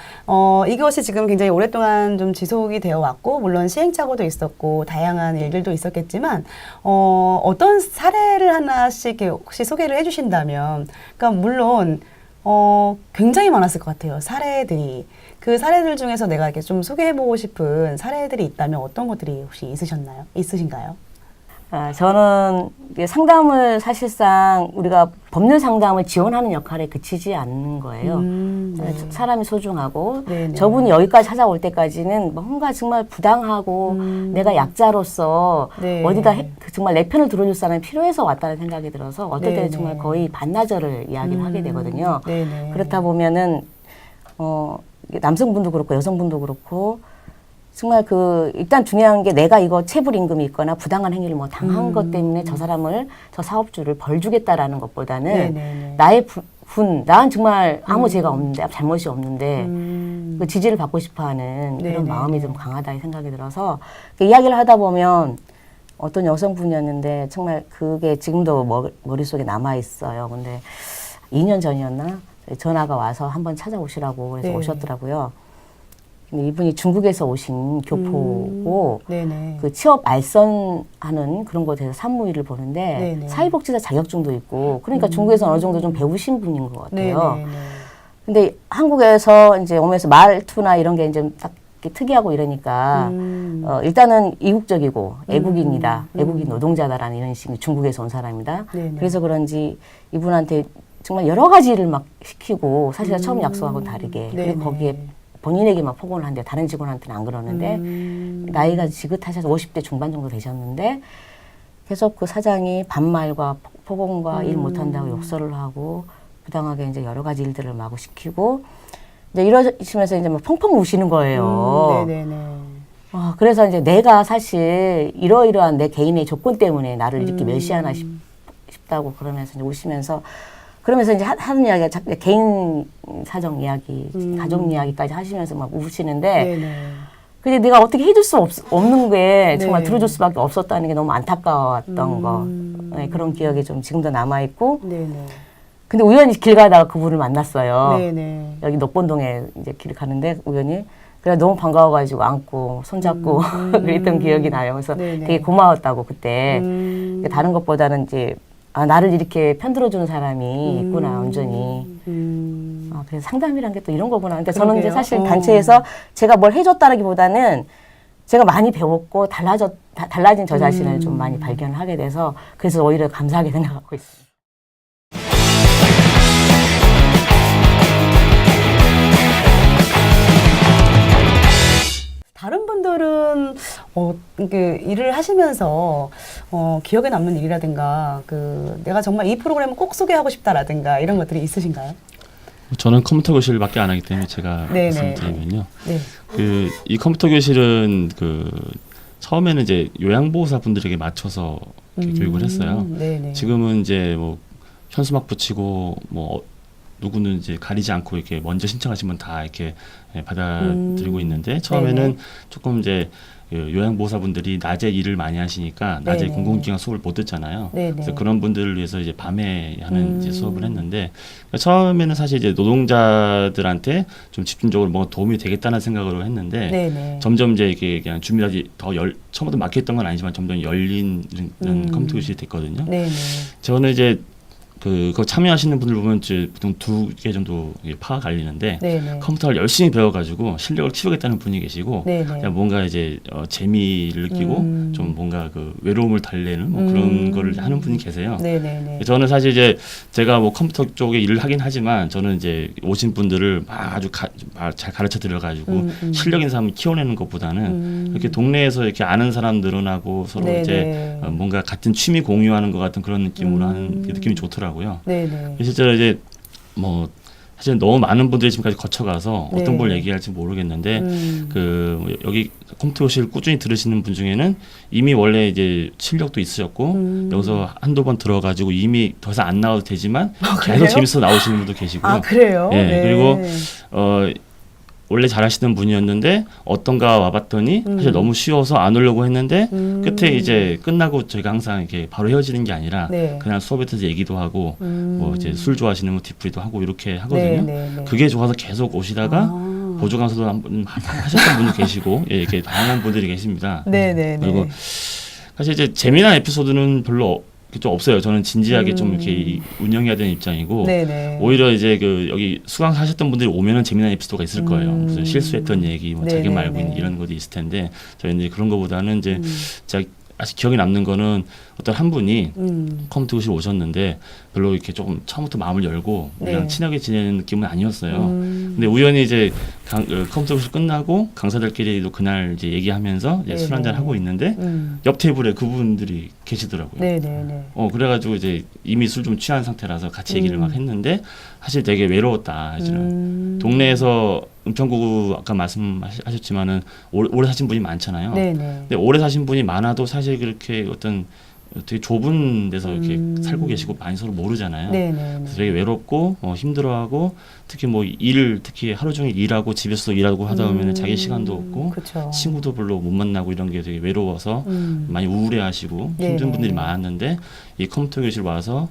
Speaker 1: 이것이 지금 굉장히 오랫동안 좀 지속이 되어 왔고 물론 시행착오도 있었고 다양한 일들도 있었겠지만 어떤 사례를 하나씩 이렇게 혹시 소개를 해주신다면, 그러니까 물론 굉장히 많았을 것 같아요. 사례들이. 그 사례들 중에서 내가 이렇게 좀 소개해보고 싶은 사례들이 있다면 어떤 것들이 혹시 있으신가요?
Speaker 2: 저는 이게 상담을 사실상 우리가 법률 상담을 지원하는 역할에 그치지 않는 거예요. 사람이 소중하고
Speaker 1: 네네.
Speaker 2: 저분이 여기까지 찾아올 때까지는 뭔가 정말 부당하고 내가 약자로서
Speaker 1: 네.
Speaker 2: 어디다 정말 내 편을 들어줄 사람이 필요해서 왔다는 생각이 들어서 어떨 때는
Speaker 1: 네네.
Speaker 2: 정말 거의 반나절을 이야기를 하게 되거든요.
Speaker 1: 네네.
Speaker 2: 그렇다 보면은 이게 남성분도 그렇고 여성분도 그렇고 정말 일단 중요한 게 내가 이거 체불 임금이 있거나 부당한 행위를 뭐 당한 것 때문에 저 사업주를 벌 주겠다라는 것보다는
Speaker 1: 네네네.
Speaker 2: 나의 난 정말 아무 죄가 없는데, 잘못이 없는데, 그 지지를 받고 싶어 하는
Speaker 1: 네네.
Speaker 2: 그런 마음이 좀 강하다 생각이 들어서, 이야기를 하다 보면 어떤 여성분이었는데, 정말 그게 지금도 머릿속에 남아있어요. 근데 2년 전이었나? 전화가 와서 한번 찾아오시라고 그래서
Speaker 1: 네.
Speaker 2: 오셨더라고요. 근데 이분이 중국에서 오신 교포고
Speaker 1: 네네.
Speaker 2: 그 취업 알선하는 그런 곳에서 산무일을 보는데
Speaker 1: 네네.
Speaker 2: 사회복지사 자격증도 있고 그러니까 중국에서 어느 정도 좀 배우신 분인 것 같아요.
Speaker 1: 네네네.
Speaker 2: 근데 한국에서 이제 오면서 말투나 이런 게 이제 딱 이렇게 특이하고 이러니까 일단은 이국적이고 애국인이다, 애국인 노동자다라는 이런 식의 중국에서 온 사람이다.
Speaker 1: 네네.
Speaker 2: 그래서 그런지 이분한테 정말 여러 가지를 막 시키고 사실 처음 약속하고는 다르게
Speaker 1: 네네.
Speaker 2: 그리고 거기에 본인에게만 폭언을 한대요. 다른 직원한테는 안 그러는데 나이가 지긋하셔서 50대 중반 정도 되셨는데 계속 그 사장이 반말과 폭언과 일 못한다고 욕설을 하고 부당하게 이제 여러 가지 일들을 마구 시키고 이제 이러시면서 이제 막 펑펑 우시는 거예요.
Speaker 1: 네네네.
Speaker 2: 그래서 이제 내가 사실 이러이러한 내 개인의 조건 때문에 나를 이렇게 멸시하나 싶다고 그러면서 이제 우시면서 그러면서 이제 하는 이야기가 개인 사정 이야기, 가족 이야기까지 하시면서 막 우시는데
Speaker 1: 네네.
Speaker 2: 근데 내가 어떻게 해줄 수 없는 게 정말
Speaker 1: 네.
Speaker 2: 들어줄 수밖에 없었다는 게 너무 안타까웠던 거. 네, 그런 기억이 좀 지금도 남아있고
Speaker 1: 네네.
Speaker 2: 근데 우연히 길 가다가 그분을 만났어요.
Speaker 1: 네네.
Speaker 2: 여기 녹본동에 이제 길 가는데 우연히 그래 너무 반가워가지고 안고 손잡고 그랬던 기억이 나요. 그래서
Speaker 1: 네네.
Speaker 2: 되게 고마웠다고 그때 다른 것보다는 이제 나를 이렇게 편들어주는 사람이 있구나 온전히. 그래서 상담이란 게 또 이런 거구나. 그러니까 저는 이제
Speaker 1: 그러게요.
Speaker 2: 사실 단체에서 제가 뭘 해줬다라기보다는 제가 많이 배웠고 달라진 저 자신을 좀 많이 발견하게 돼서 그래서 오히려 감사하게 생각하고 있어요.
Speaker 1: 다른 분들은 그 일을 하시면서 기억에 남는 일이라든가 내가 정말 이 프로그램을 꼭 소개하고 싶다라든가 이런 것들이 있으신가요?
Speaker 5: 저는 컴퓨터 교실밖에 안 하기 때문에 제가
Speaker 1: 네네.
Speaker 5: 말씀드리면요.
Speaker 1: 네.
Speaker 5: 이 컴퓨터 교실은 처음에는 이제 요양보호사 분들에게 맞춰서 이렇게 교육을 했어요.
Speaker 1: 네네.
Speaker 5: 지금은 이제 뭐 현수막 붙이고 뭐 누구는 이제 가리지 않고 이렇게 먼저 신청하시면 다 이렇게 받아들이고 있는데 처음에는
Speaker 1: 네네.
Speaker 5: 조금 이제 요양보호사분들이 낮에 일을 많이 하시니까 낮에
Speaker 1: 네네.
Speaker 5: 공공기관 수업을 못 듣잖아요.
Speaker 1: 네네.
Speaker 5: 그래서 그런 분들을 위해서 이제 밤에 하는 이제 수업을 했는데 그러니까 처음에는 사실 이제 노동자들한테 좀 집중적으로 뭔가 도움이 되겠다는 생각으로 했는데
Speaker 1: 네네.
Speaker 5: 점점 이제 이게 그냥 주민들이 처음부터 막혔던 건 아니지만 점점 열린 컴퓨터 교실이 됐거든요.
Speaker 1: 네네.
Speaker 5: 저는 이제 그거 참여하시는 분들 보면 이제 보통 2개 정도 파가 갈리는데
Speaker 1: 네네.
Speaker 5: 컴퓨터를 열심히 배워가지고 실력을 키우겠다는 분이 계시고
Speaker 1: 네네.
Speaker 5: 그냥 뭔가 이제 재미를 느끼고 좀 뭔가 그 외로움을 달래는 뭐 그런 거를 하는 분이 계세요.
Speaker 1: 네네네.
Speaker 5: 저는 사실 이제 제가 뭐 컴퓨터 쪽에 일을 하긴 하지만 저는 이제 오신 분들을 아주 잘 가르쳐 드려가지고 실력 있는 사람을 키워내는 것보다는 이렇게 동네에서 이렇게 아는 사람 늘어나고 서로
Speaker 1: 네네.
Speaker 5: 이제 뭔가 같은 취미 공유하는 것 같은 그런 느낌으로 하는 그 느낌이 좋더라고요.
Speaker 1: 네네.
Speaker 5: 실제로 이제 뭐 사실 너무 많은 분들이 지금까지 거쳐가서
Speaker 1: 네.
Speaker 5: 어떤 걸 얘기할지 모르겠는데 여기 컴퓨터 교실 꾸준히 들으시는 분 중에는 이미 원래 이제 실력도 있으셨고 여기서 한두 번 들어가지고 이미 더 이상 안 나와도 되지만 계속
Speaker 1: 그래요?
Speaker 5: 재밌어 나오시는 분도 계시고요.
Speaker 1: 그래요?
Speaker 5: 예,
Speaker 1: 네.
Speaker 5: 그리고 원래 잘하시던 분이었는데 어떤가 와봤더니 사실 너무 쉬워서 안 오려고 했는데 끝에 이제 끝나고 저희가 항상 이렇게 바로 헤어지는 게 아니라
Speaker 1: 네.
Speaker 5: 그냥 수업에 대해서 얘기도 하고 뭐 이제 술 좋아하시는 분 뒤풀이도 하고 이렇게 하거든요.
Speaker 1: 네네네.
Speaker 5: 그게 좋아서 계속 오시다가 보조 강사도 한번 하셨던 분도 계시고 예, 이렇게 다양한 분들이 계십니다.
Speaker 1: 네네네.
Speaker 5: 그리고 사실 이제 재미난 에피소드는 별로 좀 없어요. 저는 진지하게 좀 이렇게 운영해야 되는 입장이고
Speaker 1: 네네.
Speaker 5: 오히려 이제 그 여기 수강하셨던 분들이 오면은 재미난 에피소드가 있을 거예요. 무슨 실수했던 얘기, 뭐 자기 말고
Speaker 1: 네네네.
Speaker 5: 이런 것도 있을 텐데 저희는 이제 그런 거보다는 이제 제가 아직 기억에 남는 거는 어떤 한 분이 컴퓨터 교실 오셨는데 별로 이렇게 조금 처음부터 마음을 열고 우리랑
Speaker 1: 네.
Speaker 5: 친하게 지내는 느낌은 아니었어요. 근데 우연히 이제 컴퓨터 교실 끝나고 강사들끼리도 그날 이제 얘기하면서 이제 술
Speaker 1: 네네.
Speaker 5: 한잔 하고 있는데 옆 테이블에 그분들이 계시더라고요.
Speaker 1: 네네네.
Speaker 5: 그래가지고 이제 이미 술 좀 취한 상태라서 같이 얘기를 막 했는데 사실 되게 외로웠다. 사실은 동네에서 은평구 아까 말씀하셨지만은 오래 사신 분이 많잖아요.
Speaker 1: 네네.
Speaker 5: 근데 오래 사신 분이 많아도 사실 그렇게 어떤 되게 좁은 데서 이렇게 살고 계시고 많이 서로 모르잖아요.
Speaker 1: 네네.
Speaker 5: 그래서 되게 외롭고 힘들어하고 특히 뭐 특히 하루 종일 일하고 집에서 일하고 하다 보면 자기 시간도 없고
Speaker 1: 그쵸.
Speaker 5: 친구도 별로 못 만나고 이런 게 되게 외로워서 많이 우울해하시고 힘든
Speaker 1: 네네.
Speaker 5: 분들이 많았는데 이 컴퓨터 교실 와서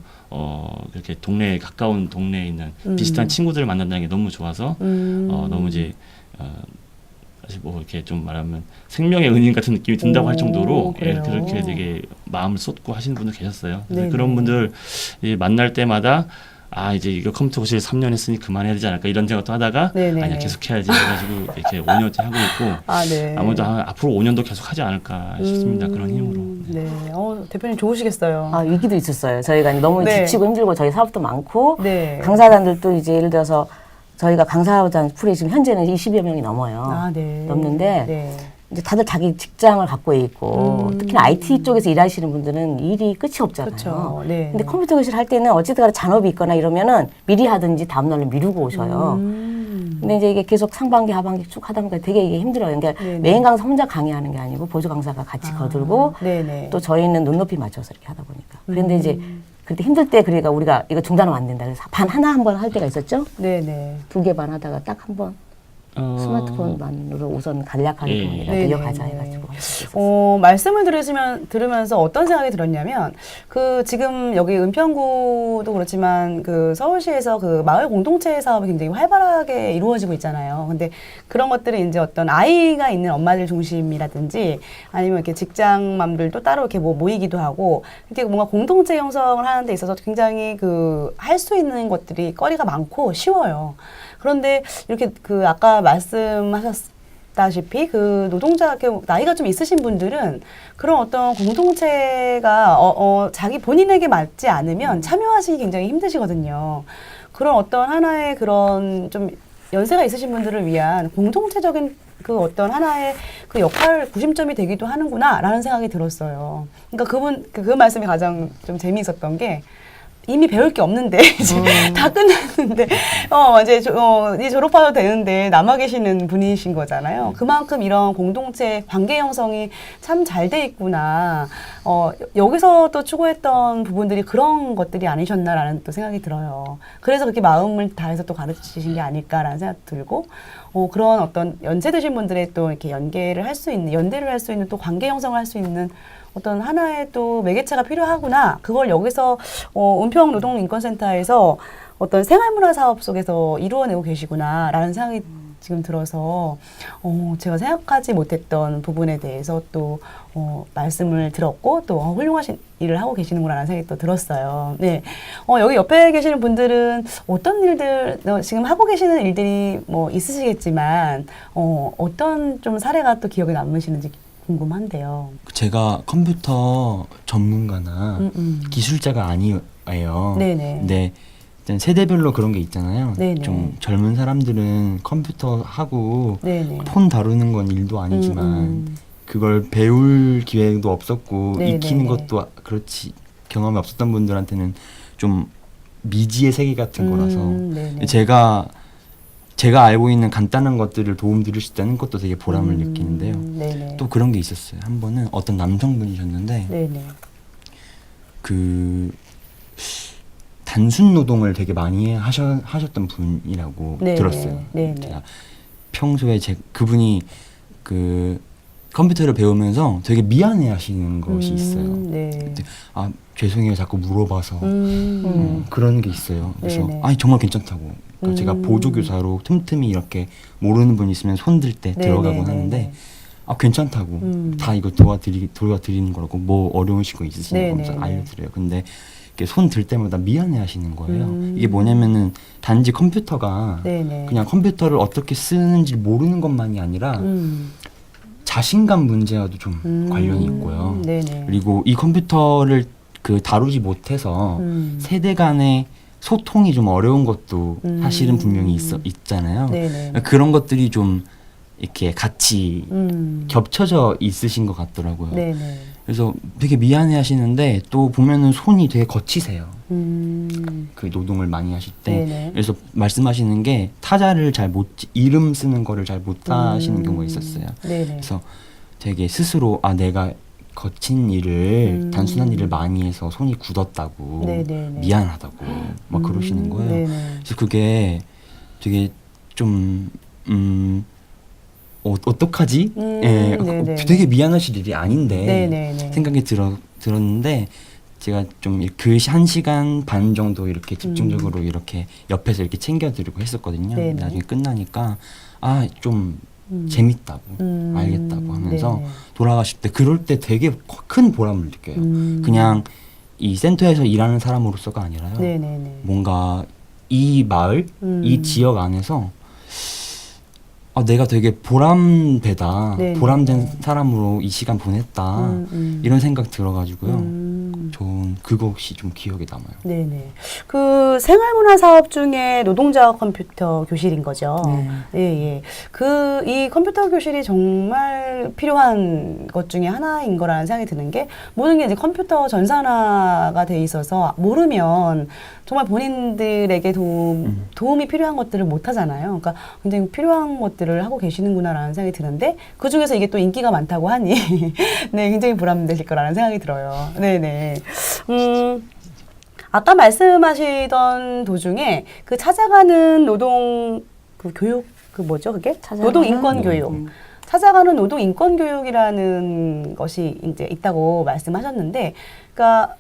Speaker 5: 그렇게 가까운 동네에 있는 비슷한 친구들을 만난다는 게 너무 좋아서 너무 이제 사실 뭐 이렇게 좀 말하면 생명의 은인 같은 느낌이 든다고 할 정도로
Speaker 1: 그래요?
Speaker 5: 그렇게 되게 마음을 쏟고 하시는 분들 계셨어요. 그래서
Speaker 1: 네네.
Speaker 5: 그런 분들 이제 만날 때마다 이제 이거 컴퓨터 교실 3년 했으니 그만해야 되지 않을까 이런 생각도 하다가
Speaker 1: 네네.
Speaker 5: 아니야 계속 해야지 해가지고 이렇게 5년째 하고 있고
Speaker 1: 네.
Speaker 5: 아무래도 앞으로 5년도 계속 하지 않을까 싶습니다. 그런 힘으로.
Speaker 1: 네. 대표님 좋으시겠어요.
Speaker 2: 위기도 있었어요. 저희가 너무
Speaker 1: 네.
Speaker 2: 지치고 힘들고 저희 사업도 많고
Speaker 1: 네.
Speaker 2: 강사단들도 이제 예를 들어서 저희가 강사단 풀이 지금 현재는 20여 명이 넘어요.
Speaker 1: 네.
Speaker 2: 넘는데
Speaker 1: 네.
Speaker 2: 이제 다들 자기 직장을 갖고 있고 특히나 IT 쪽에서 일하시는 분들은 일이 끝이 없잖아요.
Speaker 1: 그렇죠. 네.
Speaker 2: 근데 컴퓨터 교실 할 때는 어쨌든 간에 잔업이 있거나 이러면은 미리 하든지 다음날로 미루고 오셔요. 근데 이제 이게 계속 상반기 하반기 쭉 하다 보니까 되게 이게 힘들어요. 그러니까
Speaker 1: 네네.
Speaker 2: 메인 강사 혼자 강의하는 게 아니고 보조 강사가 같이 거들고
Speaker 1: 네네.
Speaker 2: 또 저희는 눈높이 맞춰서 이렇게 하다 보니까. 그런데 이제 그때 힘들 때 그러니까 우리가 이거 중단하면 안 된다. 그래서 반 하나 한 번 할 때가 있었죠.
Speaker 1: 네네.
Speaker 2: 2개 반 하다가 딱 한 번 스마트폰만으로 우선 간략하게
Speaker 5: 예.
Speaker 2: 보니까
Speaker 1: 네네.
Speaker 2: 이어가자 해가지고.
Speaker 1: 말씀을 들으면서 어떤 생각이 들었냐면, 지금 여기 은평구도 그렇지만, 서울시에서 마을 공동체 사업이 굉장히 활발하게 이루어지고 있잖아요. 근데 그런 것들이 이제 어떤 아이가 있는 엄마들 중심이라든지, 아니면 이렇게 직장맘들도 따로 이렇게 모이기도 하고, 이렇게 뭔가 공동체 형성을 하는 데 있어서 굉장히 할 수 있는 것들이 거리가 많고 쉬워요. 그런데 이렇게 아까 말씀하셨다시피 노동자 나이가 좀 있으신 분들은 그런 어떤 공동체가 자기 본인에게 맞지 않으면 참여하시기 굉장히 힘드시거든요. 그런 어떤 하나의 그런 좀 연세가 있으신 분들을 위한 공동체적인 어떤 하나의 역할 구심점이 되기도 하는구나라는 생각이 들었어요. 그러니까 그 말씀이 가장 좀 재미있었던 게 이미 배울 게 없는데 이제 다 끝났는데 이제 졸업하도 되는데 남아 계시는 분이신 거잖아요. 그만큼 이런 공동체 관계 형성이 참 잘 돼 있구나. 여기서 또 추구했던 부분들이 그런 것들이 아니셨나라는 또 생각이 들어요. 그래서 그렇게 마음을 다해서 또 가르치신 게 아닐까라는 생각도 들고 그런 어떤 연세 드신 분들의 또 이렇게 연대를 할 수 있는 또 관계 형성을 할 수 있는 어떤 하나의 또 매개체가 필요하구나. 그걸 여기서 은평 노동인권센터에서 어떤 생활문화 사업 속에서 이루어내고 계시구나라는 생각이 지금 들어서 제가 생각하지 못했던 부분에 대해서 또 말씀을 들었고 또 훌륭하신 일을 하고 계시는구나라는 생각이 또 들었어요. 네, 여기 옆에 계시는 분들은 어떤 일들 지금 하고 계시는 일들이 뭐 있으시겠지만 어떤 좀 사례가 또 기억에 남으시는지 궁금한데요.
Speaker 4: 제가 컴퓨터 전문가나 기술자가 아니에요.
Speaker 1: 네네.
Speaker 4: 근데 일단 세대별로 그런 게 있잖아요.
Speaker 1: 네네.
Speaker 4: 좀 젊은 사람들은 컴퓨터 하고
Speaker 1: 네네.
Speaker 4: 폰 다루는 건 일도 아니지만 그걸 배울 기회도 없었고
Speaker 1: 네네네.
Speaker 4: 익히는 것도 그렇지 경험이 없었던 분들한테는 좀 미지의 세계 같은 거라서
Speaker 1: 네네.
Speaker 4: 제가 알고 있는 간단한 것들을 도움드릴 수 있다는 것도 되게 보람을 느끼는데요.
Speaker 1: 네네.
Speaker 4: 또 그런 게 있었어요. 한 번은 어떤 남성분이셨는데
Speaker 1: 네네.
Speaker 4: 단순 노동을 되게 많이 하셨던 분이라고
Speaker 1: 네네.
Speaker 4: 들었어요.
Speaker 1: 네네.
Speaker 4: 제가 평소에 그분이 컴퓨터를 배우면서 되게 미안해하시는 것이 있어요.
Speaker 1: 네.
Speaker 4: 근데, 죄송해요 자꾸 물어봐서 그런 게 있어요. 그래서
Speaker 1: 네네.
Speaker 4: 정말 괜찮다고. 그러니까 제가 보조교사로 틈틈이 이렇게 모르는 분 있으면 손들 때
Speaker 1: 네네.
Speaker 4: 들어가곤
Speaker 1: 네네.
Speaker 4: 하는데 괜찮다고 다 이거 도와드리는 거라고 뭐 어려우신 거 있으시냐고
Speaker 1: 네,
Speaker 4: 하면서
Speaker 1: 네, 네.
Speaker 4: 알려드려요. 근데 이렇게 손 들 때마다 미안해 하시는 거예요. 이게 뭐냐면은 단지 컴퓨터가
Speaker 1: 네네.
Speaker 4: 그냥 컴퓨터를 어떻게 쓰는지 모르는 것만이 아니라 자신감 문제와도 좀 관련이 있고요.
Speaker 1: 네네.
Speaker 4: 그리고 이 컴퓨터를 다루지 못해서 세대 간의 소통이 좀 어려운 것도 사실은 분명히 있잖아요.
Speaker 1: 네네.
Speaker 4: 그런 것들이 좀 이렇게 같이 겹쳐져 있으신 것 같더라고요.
Speaker 1: 네네.
Speaker 4: 그래서 되게 미안해 하시는데 또 보면은 손이 되게 거치세요. 그 노동을 많이 하실 때.
Speaker 1: 네네.
Speaker 4: 그래서 말씀하시는 게 타자를 이름 쓰는 거를 잘 못 하시는 경우가 있었어요.
Speaker 1: 네네.
Speaker 4: 그래서 되게 스스로 내가 거친 일을 단순한 일을 많이 해서 손이 굳었다고
Speaker 1: 네네네.
Speaker 4: 미안하다고 막 그러시는 거예요.
Speaker 1: 네네.
Speaker 4: 그래서 그게 되게 좀 어떡하지? 예,
Speaker 1: 네네.
Speaker 4: 되게 미안하실 일이 아닌데
Speaker 1: 네네네.
Speaker 4: 생각이 들었는데 제가 좀 그 1시간 반 정도 이렇게 집중적으로 이렇게 옆에서 이렇게 챙겨드리고 했었거든요.
Speaker 1: 네네.
Speaker 4: 나중에 끝나니까 좀 재밌다고 알겠다고 하면서
Speaker 1: 네네.
Speaker 4: 돌아가실 때 그럴 때 되게 큰 보람을 느껴요. 그냥 이 센터에서 일하는 사람으로서가 아니라요.
Speaker 1: 네네네.
Speaker 4: 뭔가 이 마을, 이 지역 안에서 내가 되게 보람되다,
Speaker 1: 네네.
Speaker 4: 보람된 사람으로 이 시간 보냈다 이런 생각 들어가지고요. 좋은 그것이 좀 기억에 남아요.
Speaker 1: 네네. 그 생활문화 사업 중에 노동자 컴퓨터 교실인 거죠.
Speaker 2: 네.
Speaker 1: 예, 예. 이 컴퓨터 교실이 정말 필요한 것 중에 하나인 거라는 생각이 드는 게 모든 게 이제 컴퓨터 전산화가 돼 있어서 모르면 정말 본인들에게 도움이 필요한 것들을 못 하잖아요. 그러니까 굉장히 필요한 것들을 하고 계시는구나라는 생각이 드는데 그 중에서 이게 또 인기가 많다고 하니 네, 굉장히 보람되실 거라는 생각이 들어요. 네네. 아까 말씀하시던 도중에 그 찾아가는 노동 교육 뭐죠 그게? 노동 인권 교육. 찾아가는 노동 인권 교육이라는 것이 이제 있다고 말씀하셨는데, 그러니까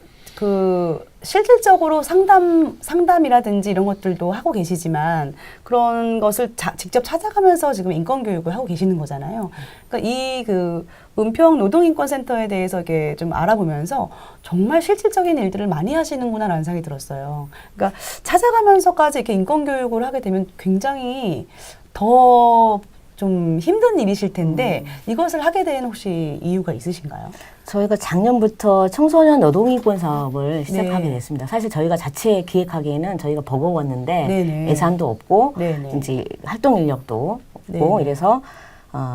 Speaker 1: 실질적으로 상담이라든지 이런 것들도 하고 계시지만 그런 것을 직접 찾아가면서 지금 인권 교육을 하고 계시는 거잖아요. 그러니까 은평 노동인권센터에 대해서 이렇게 좀 알아보면서 정말 실질적인 일들을 많이 하시는구나라는 생각이 들었어요. 그러니까 찾아가면서까지 이렇게 인권 교육을 하게 되면 굉장히 더 좀 힘든 일이실 텐데 이것을 하게 된 혹시 이유가 있으신가요?
Speaker 2: 저희가 작년부터 청소년 노동인권 사업을 시작하게
Speaker 1: 네.
Speaker 2: 됐습니다. 사실 저희가 자체 기획하기에는 저희가 버거웠는데
Speaker 1: 네네.
Speaker 2: 예산도 없고
Speaker 1: 네네.
Speaker 2: 이제 활동 인력도 없고
Speaker 1: 네네.
Speaker 2: 이래서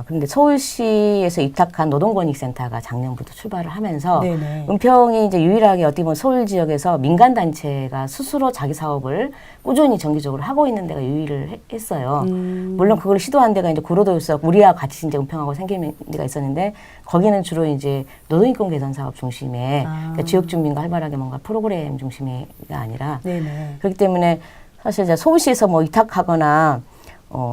Speaker 2: 그런데 서울시에서 입탁한 노동권익센터가 작년부터 출발을 하면서
Speaker 1: 네네.
Speaker 2: 은평이 이제 유일하게 어떻게 보면 서울 지역에서 민간 단체가 스스로 자기 사업을 꾸준히 정기적으로 하고 있는 데가 유의를 했어요. 물론 그걸 시도한 데가 이제 구로도였어. 우리와 같이 이제 은평하고 생긴 데가 있었는데 거기는 주로 이제 노동인권 개선 사업 중심의 그러니까 지역 주민과 활발하게 뭔가 프로그램 중심이가 아니라
Speaker 1: 네네.
Speaker 2: 그렇기 때문에 사실 이제 서울시에서 뭐 위탁하거나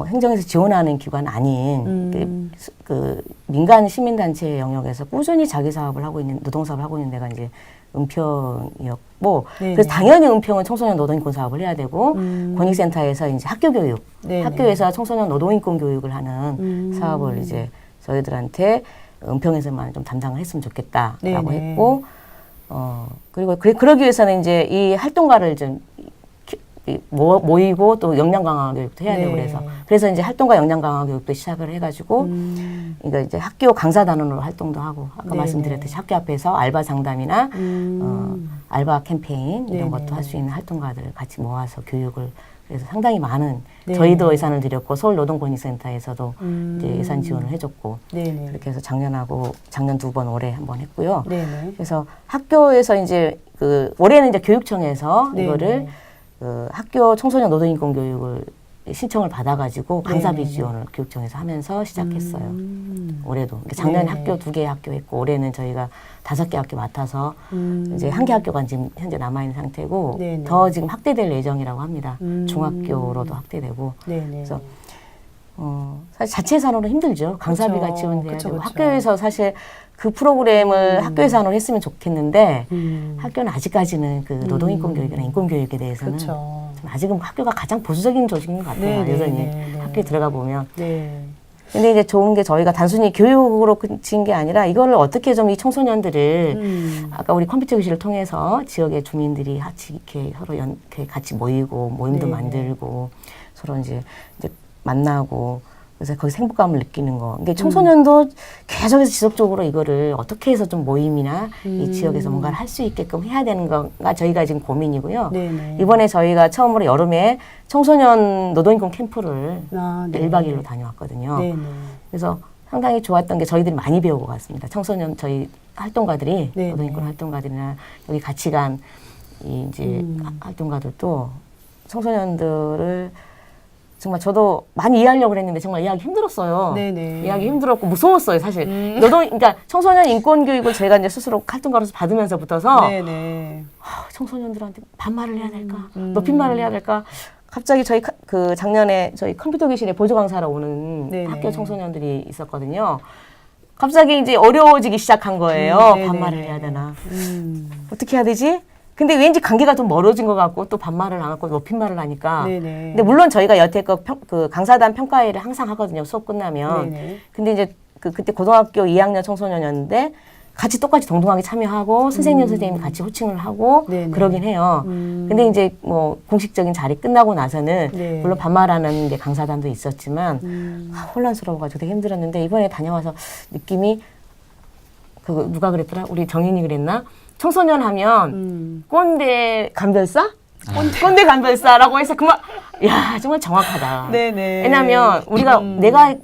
Speaker 2: 행정에서 지원하는 기관 아닌 그 민간 시민단체 영역에서 꾸준히 자기 사업을 하고 있는 노동 사업을 하고 있는 데가 이제 은평이었고
Speaker 1: 네네.
Speaker 2: 그래서 당연히 은평은 청소년 노동인권 사업을 해야 되고 권익센터에서 이제 학교 교육,
Speaker 1: 네네.
Speaker 2: 학교에서 청소년 노동인권 교육을 하는 사업을 이제 저희들한테 은평에서만 좀 담당을 했으면 좋겠다라고
Speaker 1: 네네.
Speaker 2: 했고 그리고 그러기 위해서는 이제 이 활동가를 좀 모이고 또 역량 강화 교육도 해야 되고
Speaker 1: 네.
Speaker 2: 그래서 이제 활동가 역량 강화 교육도 시작을 해가지고 그러니까 이제 학교 강사단원으로 활동도 하고 아까
Speaker 1: 네네.
Speaker 2: 말씀드렸듯이 학교 앞에서 알바 상담이나 알바 캠페인 이런
Speaker 1: 네네.
Speaker 2: 것도 할 수 있는 활동가들을 같이 모아서 교육을 그래서 상당히 많은
Speaker 1: 네네.
Speaker 2: 저희도 예산을 드렸고 서울노동권익센터에서도 이제 예산 지원을 해줬고
Speaker 1: 네네.
Speaker 2: 그렇게 해서 작년 2번 올해 한번 했고요.
Speaker 1: 네네.
Speaker 2: 그래서 학교에서 이제 올해는 이제 교육청에서
Speaker 1: 네네.
Speaker 2: 이거를 학교 청소년 노동인권 교육을 신청을 받아가지고 강사비
Speaker 1: 네네.
Speaker 2: 지원을 교육청에서 하면서 시작했어요. 올해도. 그러니까 작년에
Speaker 1: 네네.
Speaker 2: 학교 2개 학교 했고 올해는 저희가 5개 학교 맡아서 이제 1개 학교가 지금 현재 남아있는 상태고
Speaker 1: 네네.
Speaker 2: 더 지금 확대될 예정이라고 합니다. 중학교로도 확대되고.
Speaker 1: 네네.
Speaker 2: 그래서 사실 자체 예산으로 힘들죠. 강사비가
Speaker 1: 그쵸.
Speaker 2: 지원돼야
Speaker 1: 그쵸,
Speaker 2: 되고
Speaker 1: 그쵸.
Speaker 2: 학교에서 사실 그 프로그램을 학교 예산으로 했으면 좋겠는데 학교는 아직까지는 그 노동인권 교육이나 인권 교육에 대해서는
Speaker 1: 그쵸.
Speaker 2: 좀 아직은 학교가 가장 보수적인 조직인 것 같아요.
Speaker 1: 네,
Speaker 2: 여전히
Speaker 1: 네, 네.
Speaker 2: 학교에 들어가 보면
Speaker 1: 네.
Speaker 2: 근데 이제 좋은 게 저희가 단순히 교육으로 그친 게 아니라 이거를 어떻게 좀 이 청소년들을 아까 우리 컴퓨터 교실을 통해서 지역의 주민들이 같이 이렇게 서로 이렇게 같이 모이고 모임도
Speaker 1: 네.
Speaker 2: 만들고 서로 이제 만나고 그래서 거기서 행복감을 느끼는 거. 이게 청소년도 계속해서 지속적으로 이거를 어떻게 해서 좀 모임이나 이 지역에서 뭔가를 할 수 있게끔 해야 되는 건가 저희가 지금 고민이고요.
Speaker 1: 네네.
Speaker 2: 이번에 저희가 처음으로 여름에 청소년 노동인권 캠프를
Speaker 1: 아, 네.
Speaker 2: 1박 2일로 다녀왔거든요.
Speaker 1: 네네.
Speaker 2: 그래서 상당히 좋았던 게 저희들이 많이 배우고 갔습니다. 청소년 저희 활동가들이
Speaker 1: 네네.
Speaker 2: 노동인권 활동가들이나 여기 같이 간 이제 활동가들도 청소년들을 정말 저도 많이 이해하려고 그랬는데 정말 이해하기 힘들었어요.
Speaker 1: 네네.
Speaker 2: 이해하기 힘들었고 무서웠어요, 사실. 그러니까 청소년 인권 교육을 제가 이제 스스로 활동가로서 받으면서부터서
Speaker 1: 네네.
Speaker 2: 청소년들한테 반말을 해야 될까? 높임말을 해야 될까? 갑자기 저희 그 작년에 저희 컴퓨터 교실에 보조 강사로 오는
Speaker 1: 네네.
Speaker 2: 학교 청소년들이 있었거든요. 갑자기 이제 어려워지기 시작한 거예요.
Speaker 1: 네네.
Speaker 2: 반말을 해야 되나? 어떻게 해야 되지? 근데 왠지 관계가 좀 멀어진 것 같고 또 반말을 안 하고 높임말을 하니까.
Speaker 1: 네네.
Speaker 2: 근데 물론 저희가 여태껏 그 강사단 평가회를 항상 하거든요. 수업 끝나면.
Speaker 1: 네네.
Speaker 2: 근데 이제 그때 고등학교 2학년 청소년이었는데 같이 똑같이 동등하게 참여하고 선생님 같이 호칭을 하고
Speaker 1: 네네.
Speaker 2: 그러긴 해요. 근데 이제 뭐 공식적인 자리 끝나고 나서는
Speaker 1: 네.
Speaker 2: 물론 반말하는 이제 강사단도 있었지만 혼란스러워가지고 되게 힘들었는데 이번에 다녀와서 느낌이 그 누가 그랬더라? 우리 정인이 그랬나? 청소년 하면 꼰대 감별사? 꼰대 감별사라고 해서 그만 야 정말 정확하다.
Speaker 1: 네네.
Speaker 2: 왜냐하면 우리가 내가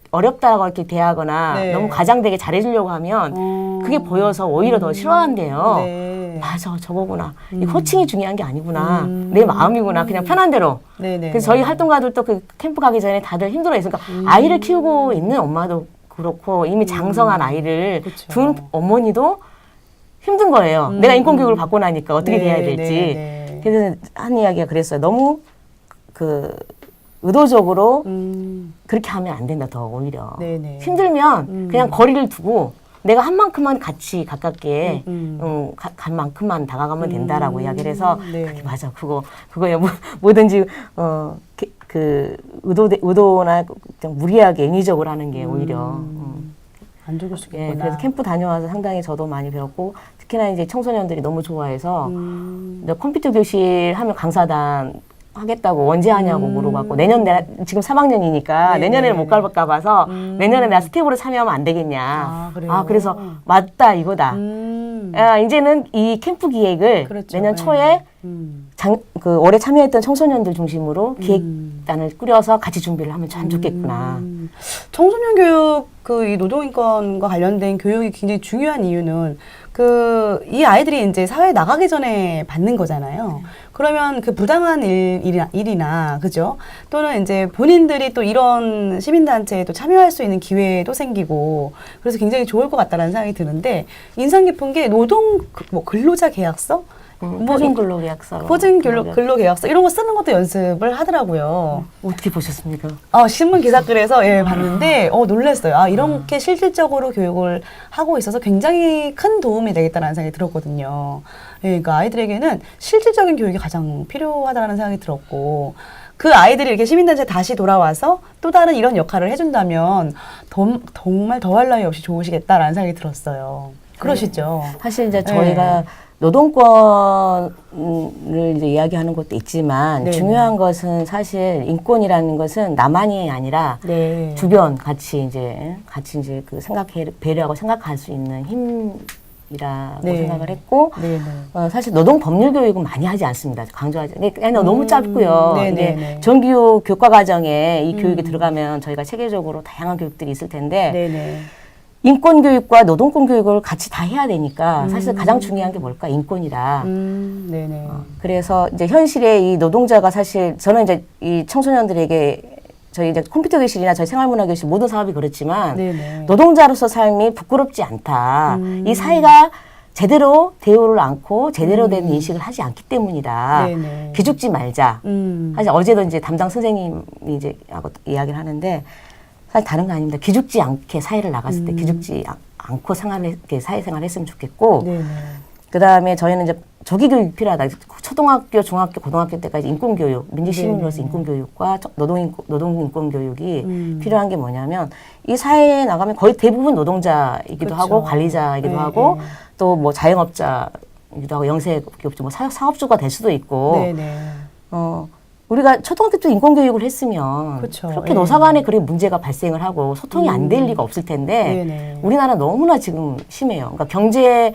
Speaker 2: 어렵다고 이렇게 대하거나
Speaker 1: 네.
Speaker 2: 너무 과장되게 잘해주려고 하면 그게 보여서 오히려 더 싫어한대요.
Speaker 1: 네.
Speaker 2: 맞아 저거구나. 이 호칭이 중요한 게 아니구나. 내 마음이구나. 그냥 편한 대로.
Speaker 1: 네네.
Speaker 2: 그래서 저희 활동가들도 그 캠프 가기 전에 다들 힘들어했어요. 그러니까 아이를 키우고 있는 엄마도 그렇고 이미 장성한 아이를
Speaker 1: 그쵸.
Speaker 2: 둔 어머니도 힘든 거예요. 내가 인권교육을 받고 나니까 어떻게
Speaker 1: 네,
Speaker 2: 돼야 될지.
Speaker 1: 네, 네.
Speaker 2: 그래서 한 이야기가 그랬어요. 너무 그 의도적으로 그렇게 하면 안 된다. 더 오히려
Speaker 1: 네네.
Speaker 2: 힘들면 그냥 거리를 두고 내가 한 만큼만 같이 가깝게 간 만큼만 다가가면 된다라고 이야기를 해서
Speaker 1: 네.
Speaker 2: 그렇게 맞아. 그거야 뭐든지 그 의도나 그냥 무리하게 인위적으로 하는 게 오히려.
Speaker 1: 안 좋을 수 있겠구나.
Speaker 2: 예, 그래서 캠프 다녀와서 상당히 저도 많이 배웠고 특히나 이제 청소년들이 너무 좋아해서 이제 컴퓨터 교실 하면 강사단 하겠다고 언제 하냐고 물어봤고 내년 내가 지금 3학년이니까
Speaker 1: 네,
Speaker 2: 내년에는
Speaker 1: 네.
Speaker 2: 못 가볼까 봐서 내년에 내가 스텝으로 참여하면 안 되겠냐.
Speaker 1: 아, 그래요?
Speaker 2: 그래서 맞다 이거다. 이제는 이 캠프 기획을
Speaker 1: 그렇죠.
Speaker 2: 내년
Speaker 1: 네.
Speaker 2: 초에 그 올해 참여했던 청소년들 중심으로 기획단을 꾸려서 같이 준비를 하면 참 좋겠구나.
Speaker 1: 청소년 교육 이 노동인권과 관련된 교육이 굉장히 중요한 이유는 이 아이들이 이제 사회에 나가기 전에 받는 거잖아요. 그러면 그 부당한 일이나 그죠? 또는 이제 본인들이 또 이런 시민단체에 또 참여할 수 있는 기회도 생기고 그래서 굉장히 좋을 것 같다라는 생각이 드는데 인상 깊은 게 근로자 계약서?
Speaker 2: 표준근로계약서.
Speaker 1: 근로계약서 이런 거 쓰는 것도 연습을 하더라고요.
Speaker 2: 어떻게 보셨습니까?
Speaker 1: 신문 기사글에서 봤는데 놀랐어요. 이렇게 실질적으로 교육을 하고 있어서 굉장히 큰 도움이 되겠다는 생각이 들었거든요. 그러니까 아이들에게는 실질적인 교육이 가장 필요하다는 생각이 들었고 그 아이들이 이렇게 시민단체에 다시 돌아와서 또 다른 이런 역할을 해준다면 정말 더할 나위 없이 좋으시겠다라는 생각이 들었어요. 그러시죠?
Speaker 2: 사실 이제 저희가 노동권을 이제 이야기하는 것도 있지만
Speaker 1: 네네.
Speaker 2: 중요한 것은 사실 인권이라는 것은 나만이 아니라
Speaker 1: 네.
Speaker 2: 주변 같이 이제 그 배려하고 생각할 수 있는 힘이라고
Speaker 1: 네.
Speaker 2: 생각을 했고
Speaker 1: 네네.
Speaker 2: 사실 노동 법률 교육은 많이 하지 않습니다. 강조하지. 너무 짧고요.
Speaker 1: 네네네.
Speaker 2: 이제 정규 교과 과정에 이 교육이 들어가면 저희가 체계적으로 다양한 교육들이 있을 텐데
Speaker 1: 네네.
Speaker 2: 인권 교육과 노동권 교육을 같이 다 해야 되니까 사실 가장 중요한 게 뭘까? 인권이다.
Speaker 1: 네네.
Speaker 2: 그래서 이제 현실에 이 노동자가 사실 저는 이제 이 청소년들에게 저희 이제 컴퓨터 교실이나 저희 생활문화 교실 모든 사업이 그렇지만
Speaker 1: 네네.
Speaker 2: 노동자로서 삶이 부끄럽지 않다. 이 사회가 제대로 대우를 않고 제대로 된 인식을 하지 않기 때문이다.
Speaker 1: 네네.
Speaker 2: 기죽지 말자. 사실 어제도 이제 담당 선생님이 이제 하고 이야기를 하는데 사실 다른 거 아닙니다. 기죽지 않게 사회를 나갔을 때 기죽지 않고 사회생활을 했으면 좋겠고
Speaker 1: 네네.
Speaker 2: 그다음에 저희는 이제 조기 교육이 필요하다. 초등학교, 중학교, 고등학교 때까지 인권 교육, 민주 시민으로서 인권 교육과 노동 인권 교육이 필요한 게 뭐냐면 이 사회에 나가면 거의 대부분 노동자이기도
Speaker 1: 그렇죠.
Speaker 2: 하고 관리자이기도 하고 또 뭐 자영업자이기도 하고 영세기업주, 뭐 사업주가 될 수도 있고
Speaker 1: 네네.
Speaker 2: 우리가 초등학교 때 인권 교육을 했으면
Speaker 1: 그렇죠.
Speaker 2: 그렇게 노사 간에 그런 문제가 발생을 하고 소통이 안 될 리가 없을 텐데
Speaker 1: 네네.
Speaker 2: 우리나라 너무나 지금 심해요. 그러니까 경제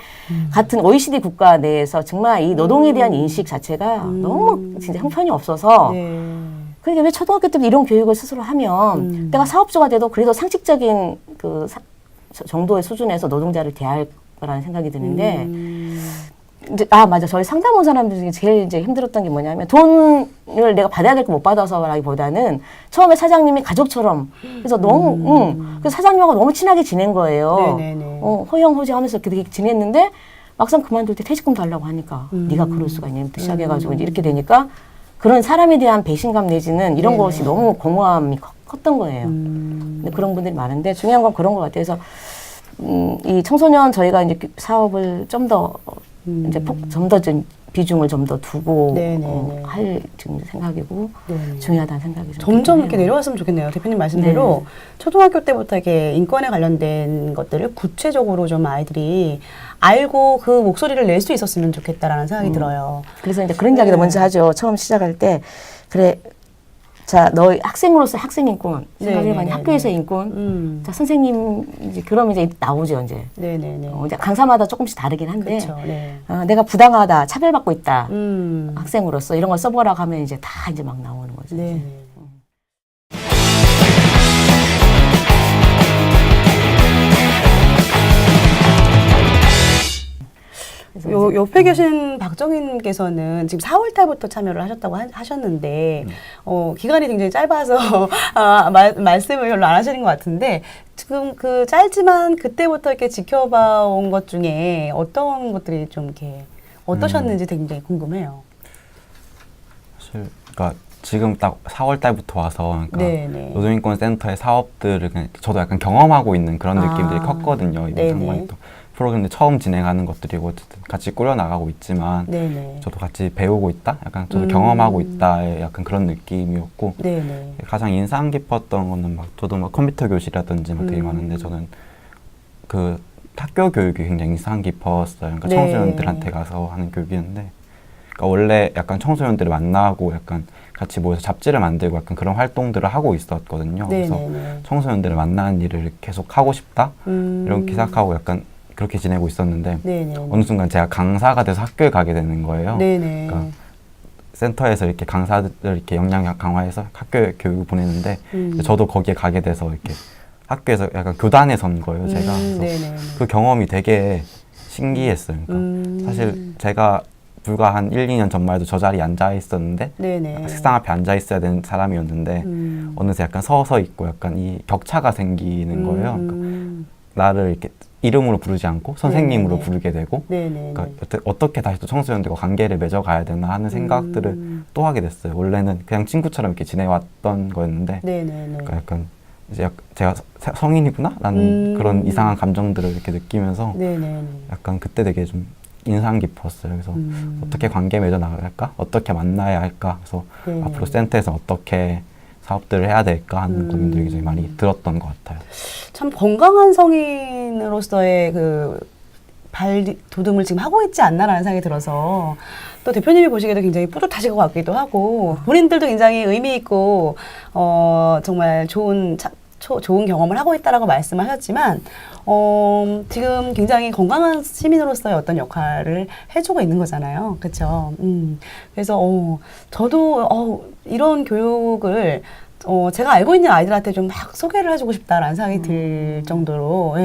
Speaker 2: 같은 OECD 국가 내에서 정말 이 노동에 대한 인식 자체가 너무 진짜 형편이 없어서
Speaker 1: 네.
Speaker 2: 그러니까 왜 초등학교 때부터 이런 교육을 스스로 하면 내가 사업주가 돼도 그래도 상식적인 정도의 수준에서 노동자를 대할 거라는 생각이 드는데 이제 맞아. 저희 상담원 사람들 중에 제일 이제 힘들었던 게 뭐냐면 돈을 내가 받아야 될 거 못 받아서라기보다는 처음에 사장님이 가족처럼 그래서 너무 그래서 사장님하고 너무 친하게 지낸 거예요.
Speaker 1: 네네네.
Speaker 2: 호영호재하면서 그렇게 지냈는데 막상 그만둘 때 퇴직금 달라고 하니까 네가 그럴 수가 있냐부터 시작해가지고 이제 이렇게 되니까 그런 사람에 대한 배신감 내지는 이런 것이 너무 공허함이 컸던 거예요. 근데 그런 분들이 많은데 중요한 건 그런 것 같아요. 그래서 이 청소년 저희가 이제 사업을 좀 더 이제 좀 더 비중을 좀 더 두고 할 지금 생각이고 중요하다는 생각이 좀
Speaker 1: 점점 이렇게
Speaker 2: 해요.
Speaker 1: 내려왔으면 좋겠네요. 대표님 말씀대로 초등학교 때부터 이렇게 인권에 관련된 것들을 구체적으로 좀 아이들이 알고 그 목소리를 낼 수 있었으면 좋겠다라는 생각이 들어요.
Speaker 2: 그래서 이제 그런 이야기도 먼저 하죠. 처음 시작할 때 그래. 자, 너 학생으로서 학생 인권 생각해봤니? 학교에서 인권. 자, 선생님 이제 그러면 이제 나오죠 이제.
Speaker 1: 네네네.
Speaker 2: 이제 강사마다 조금씩 다르긴 한데,
Speaker 1: 그렇죠. 네.
Speaker 2: 내가 부당하다, 차별받고 있다,
Speaker 1: 음.
Speaker 2: 학생으로서 이런 걸 써보라고 하면 이제 다 이제 막 나오는 거죠.
Speaker 1: 네. 옆에 계신 박정희님께서는 지금 4월 달부터 참여를 하셨다고 하셨는데 기간이 굉장히 짧아서 말씀을 별로 안 하시는 것 같은데 지금 그 짧지만 그때부터 이렇게 지켜봐 온 것 중에 어떤 것들이 좀 이렇게 어떠셨는지 굉장히 궁금해요.
Speaker 3: 사실 그러니까 지금 딱 4월 달부터 와서 그러니까 노동인권센터의 사업들을 그냥 저도 약간 경험하고 있는 그런 느낌들이 컸거든요. 이번 상반기 또 프로그램들 처음 진행하는 것들이고 어쨌든 같이 꾸려나가고 있지만 저도 같이 배우고 있다? 약간 저도 경험하고 있다의 약간 그런 느낌이었고 가장 인상 깊었던 거는 막 저도 막 컴퓨터 교실이라든지 막 되게 많은데 저는 그 학교 교육이 굉장히 인상 깊었어요. 그러니까 청소년들한테 가서 하는 교육이었는데 그러니까 원래 약간 청소년들을 만나고 약간 같이 모여서 잡지를 만들고 약간 그런 활동들을 하고 있었거든요. 그래서 청소년들을 만나는 일을 계속 하고 싶다? 이렇게 생각하고 약간 그렇게 지내고 있었는데 어느 순간 제가 강사가 돼서 학교에 가게 되는 거예요. 그러니까 센터에서 이렇게 강사들 이렇게 역량 강화해서 학교에 교육을 보내는데 저도 거기에 가게 돼서 이렇게 학교에서 약간 교단에 선 거예요. 제가 그래서 그 경험이 되게 신기했어요. 그러니까 사실 제가 불과 한 1, 2년 전만 해도 저 자리에 앉아 있었는데 책상 앞에 앉아 있어야 되는 사람이었는데 어느새 약간 서서 있고 약간 이 격차가 생기는 거예요. 그러니까 나를 이렇게 이름으로 부르지 않고 선생님으로 부르게 되고 그러니까 어떻게 다시 또 청소년들과 관계를 맺어가야 되나 하는 생각들을 또 하게 됐어요. 원래는 그냥 친구처럼 이렇게 지내왔던 거였는데 그러니까 약간 이제 제가 성인이구나? 라는 그런 이상한 감정들을 이렇게 느끼면서 약간 그때 되게 좀 인상 깊었어요. 그래서 어떻게 관계 맺어 나갈까? 어떻게 만나야 할까? 그래서 앞으로 센터에서 어떻게 사업들을 해야 될까 하는 고민들이 굉장히 많이 들었던 것 같아요.
Speaker 1: 참 건강한 성인으로서의 그 발돋움을 지금 하고 있지 않나라는 생각이 들어서 또 대표님이 보시기에도 굉장히 뿌듯하실 것 같기도 하고 본인들도 굉장히 의미 있고 정말 좋은 경험을 하고 있다라고 말씀하셨지만 지금 굉장히 건강한 시민으로서의 어떤 역할을 해주고 있는 거잖아요. 그렇죠? 그래서 저도 이런 교육을 제가 알고 있는 아이들한테 좀 막 소개를 해주고 싶다라는 생각이 들 정도로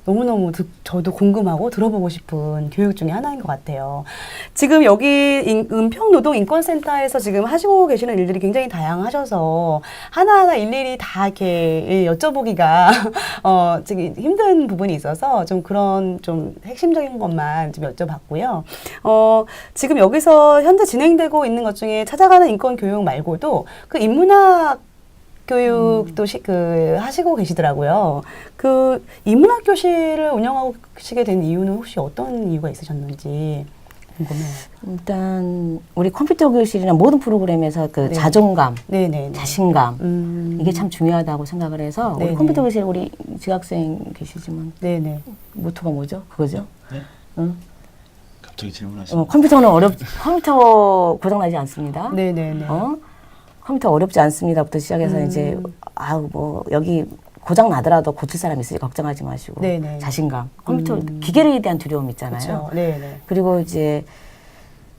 Speaker 1: 너무너무 저도 궁금하고 들어보고 싶은 교육 중에 하나인 것 같아요. 지금 여기 은평노동인권센터에서 지금 하시고 계시는 일들이 굉장히 다양하셔서 하나하나 일일이 다 이렇게 여쭤보기가 지금 힘든 부분이 있어서 좀 그런 좀 핵심적인 것만 좀 여쭤봤고요. 지금 여기서 현재 진행되고 있는 것 중에 찾아가는 인권 교육 말고도 그 인문학 교육도 하시고 계시더라고요. 그 인문학 교실을 운영하고 계시게 된 이유는 혹시 어떤 이유가 있으셨는지? 궁금해요.
Speaker 2: 일단 우리 컴퓨터 교실이나 모든 프로그램에서 그
Speaker 1: 네.
Speaker 2: 자존감,
Speaker 1: 네네.
Speaker 2: 자신감 이게 참 중요하다고 생각을 해서 우리
Speaker 1: 네네.
Speaker 2: 컴퓨터 교실 우리 지학생 계시지만
Speaker 1: 네네.
Speaker 2: 모토가 뭐죠? 그거죠?
Speaker 5: 네?
Speaker 2: 응?
Speaker 5: 갑자기 질문하시면
Speaker 2: 컴퓨터 고장나지 않습니다.
Speaker 1: 네네네.
Speaker 2: 컴퓨터 어렵지 않습니다부터 시작해서 이제 뭐 여기 고장 나더라도 고칠 사람 있으니 걱정하지 마시고
Speaker 1: 네네.
Speaker 2: 자신감, 컴퓨터 기계에 대한 두려움 있잖아요.
Speaker 1: 그렇죠. 네네.
Speaker 2: 그리고 이제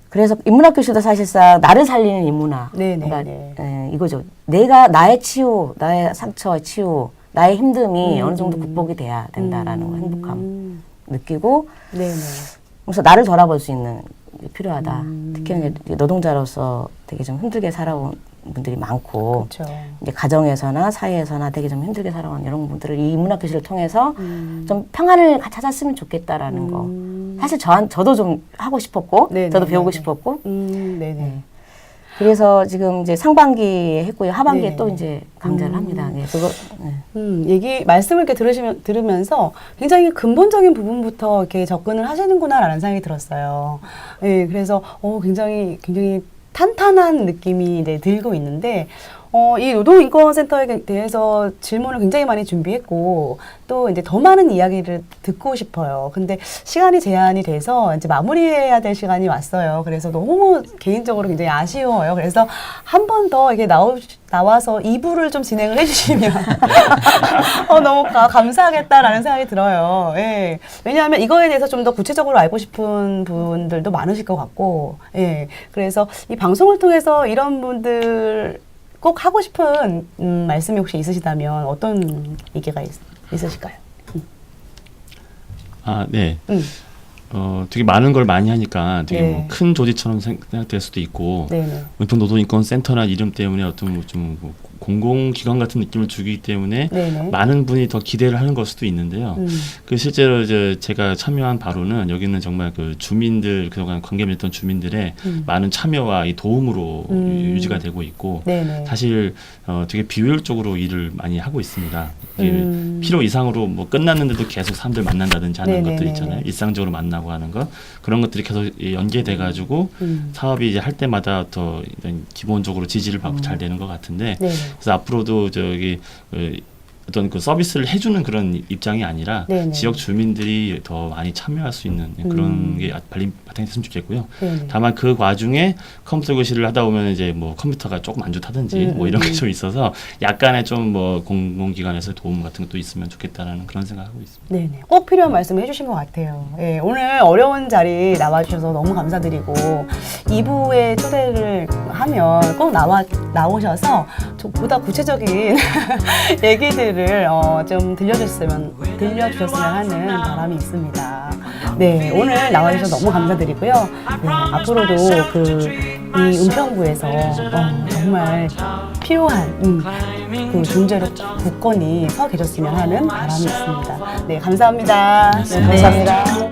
Speaker 2: 그래서 인문학 교실도 사실상 나를 살리는 인문학.
Speaker 1: 네네.
Speaker 2: 그러니까 이거죠. 내가 나의 치유, 나의 상처와 치유, 나의 힘듦이 어느 정도 극복이 돼야 된다라는 거, 행복함 느끼고.
Speaker 1: 네네.
Speaker 2: 그래서 나를 돌아볼 수 있는 게 필요하다. 특히 이제 노동자로서 되게 좀 힘들게 살아온 분들이 많고,
Speaker 1: 그렇죠.
Speaker 2: 이제 가정에서나 사회에서나 되게 좀 힘들게 살아온 이런 분들을 이 인문학 교실을 통해서 좀 평안을 찾았으면 좋겠다라는 거. 사실 저도 좀 하고 싶었고,
Speaker 1: 네네,
Speaker 2: 저도 배우고
Speaker 1: 네네.
Speaker 2: 싶었고.
Speaker 1: 네네.
Speaker 2: 네. 그래서 지금 이제 상반기에 했고요. 하반기에
Speaker 1: 네네.
Speaker 2: 또 이제 강좌를 합니다. 네, 그거. 네.
Speaker 1: 말씀을 이렇게 들으면서 굉장히 근본적인 부분부터 이렇게 접근을 하시는구나라는 생각이 들었어요. 예, 그래서 굉장히 탄탄한 느낌이 이제 들고 있는데, 이 노동인권센터에 대해서 질문을 굉장히 많이 준비했고, 또 이제 더 많은 이야기를 듣고 싶어요. 근데 시간이 제한이 돼서 이제 마무리해야 될 시간이 왔어요. 그래서 너무 개인적으로 굉장히 아쉬워요. 그래서 한 번 더 이렇게 나와서 2부를 좀 진행을 해주시면 너무 감사하겠다라는 생각이 들어요. 예. 왜냐하면 이거에 대해서 좀 더 구체적으로 알고 싶은 분들도 많으실 것 같고, 예. 그래서 이 방송을 통해서 이런 분들 꼭 하고 싶은 말씀이 혹시 있으시다면 어떤 얘기가 있으실까요?
Speaker 5: 아, 네. 되게 많은 걸 많이 하니까 되게
Speaker 1: 네.
Speaker 5: 뭐 큰 조직처럼 생각될 수도 있고,
Speaker 1: 네네.
Speaker 5: 은평노동인권센터나 이름 때문에 어떤 뭐 공공기관 같은 느낌을 주기 때문에
Speaker 1: 네네.
Speaker 5: 많은 분이 더 기대를 하는 걸 수도 있는데요. 그 실제로 제가 참여한 바로는 여기는 정말 그 주민들, 그동안 관계 맺던 주민들의 많은 참여와 이 도움으로 유지가 되고 있고,
Speaker 1: 네네.
Speaker 5: 사실 되게 비효율적으로 일을 많이 하고 있습니다. 필요 이상으로 뭐 끝났는데도 계속 사람들 만난다든지 하는
Speaker 1: 네네네네.
Speaker 5: 것들 있잖아요. 일상적으로 만나고 하는 거, 그런 것들이 계속 연계돼 가지고 사업이 이제 할 때마다 더 기본적으로 지지를 받고 잘 되는 것 같은데,
Speaker 1: 네네.
Speaker 5: 그래서 앞으로도 어떤 그 서비스를 해주는 그런 입장이 아니라
Speaker 1: 네네.
Speaker 5: 지역 주민들이 더 많이 참여할 수 있는 그런 게 바탕이 됐으면 좋겠고요.
Speaker 1: 네네.
Speaker 5: 다만 그 와중에 컴퓨터 교실을 하다 보면 이제 뭐 컴퓨터가 조금 안 좋다든지 뭐 이런 게 좀 있어서 약간의 좀 뭐 공공기관에서 도움 같은 것도 있으면 좋겠다라는 그런 생각하고 있습니다.
Speaker 1: 네네. 꼭 필요한 말씀을 해주신 것 같아요. 예, 오늘 어려운 자리 나와주셔서 너무 감사드리고 2부에 초대를 하면 꼭 나오셔서 보다 구체적인 얘기들을 좀 들려주셨으면 하는 바람이 있습니다. 네, 오늘 나와주셔서 너무 감사드리고요. 네, 앞으로도 이 은평구에서 정말 필요한 그 존재로 굳건히 서 계셨으면 하는 바람이 있습니다. 네, 감사합니다.
Speaker 2: 네, 감사합니다.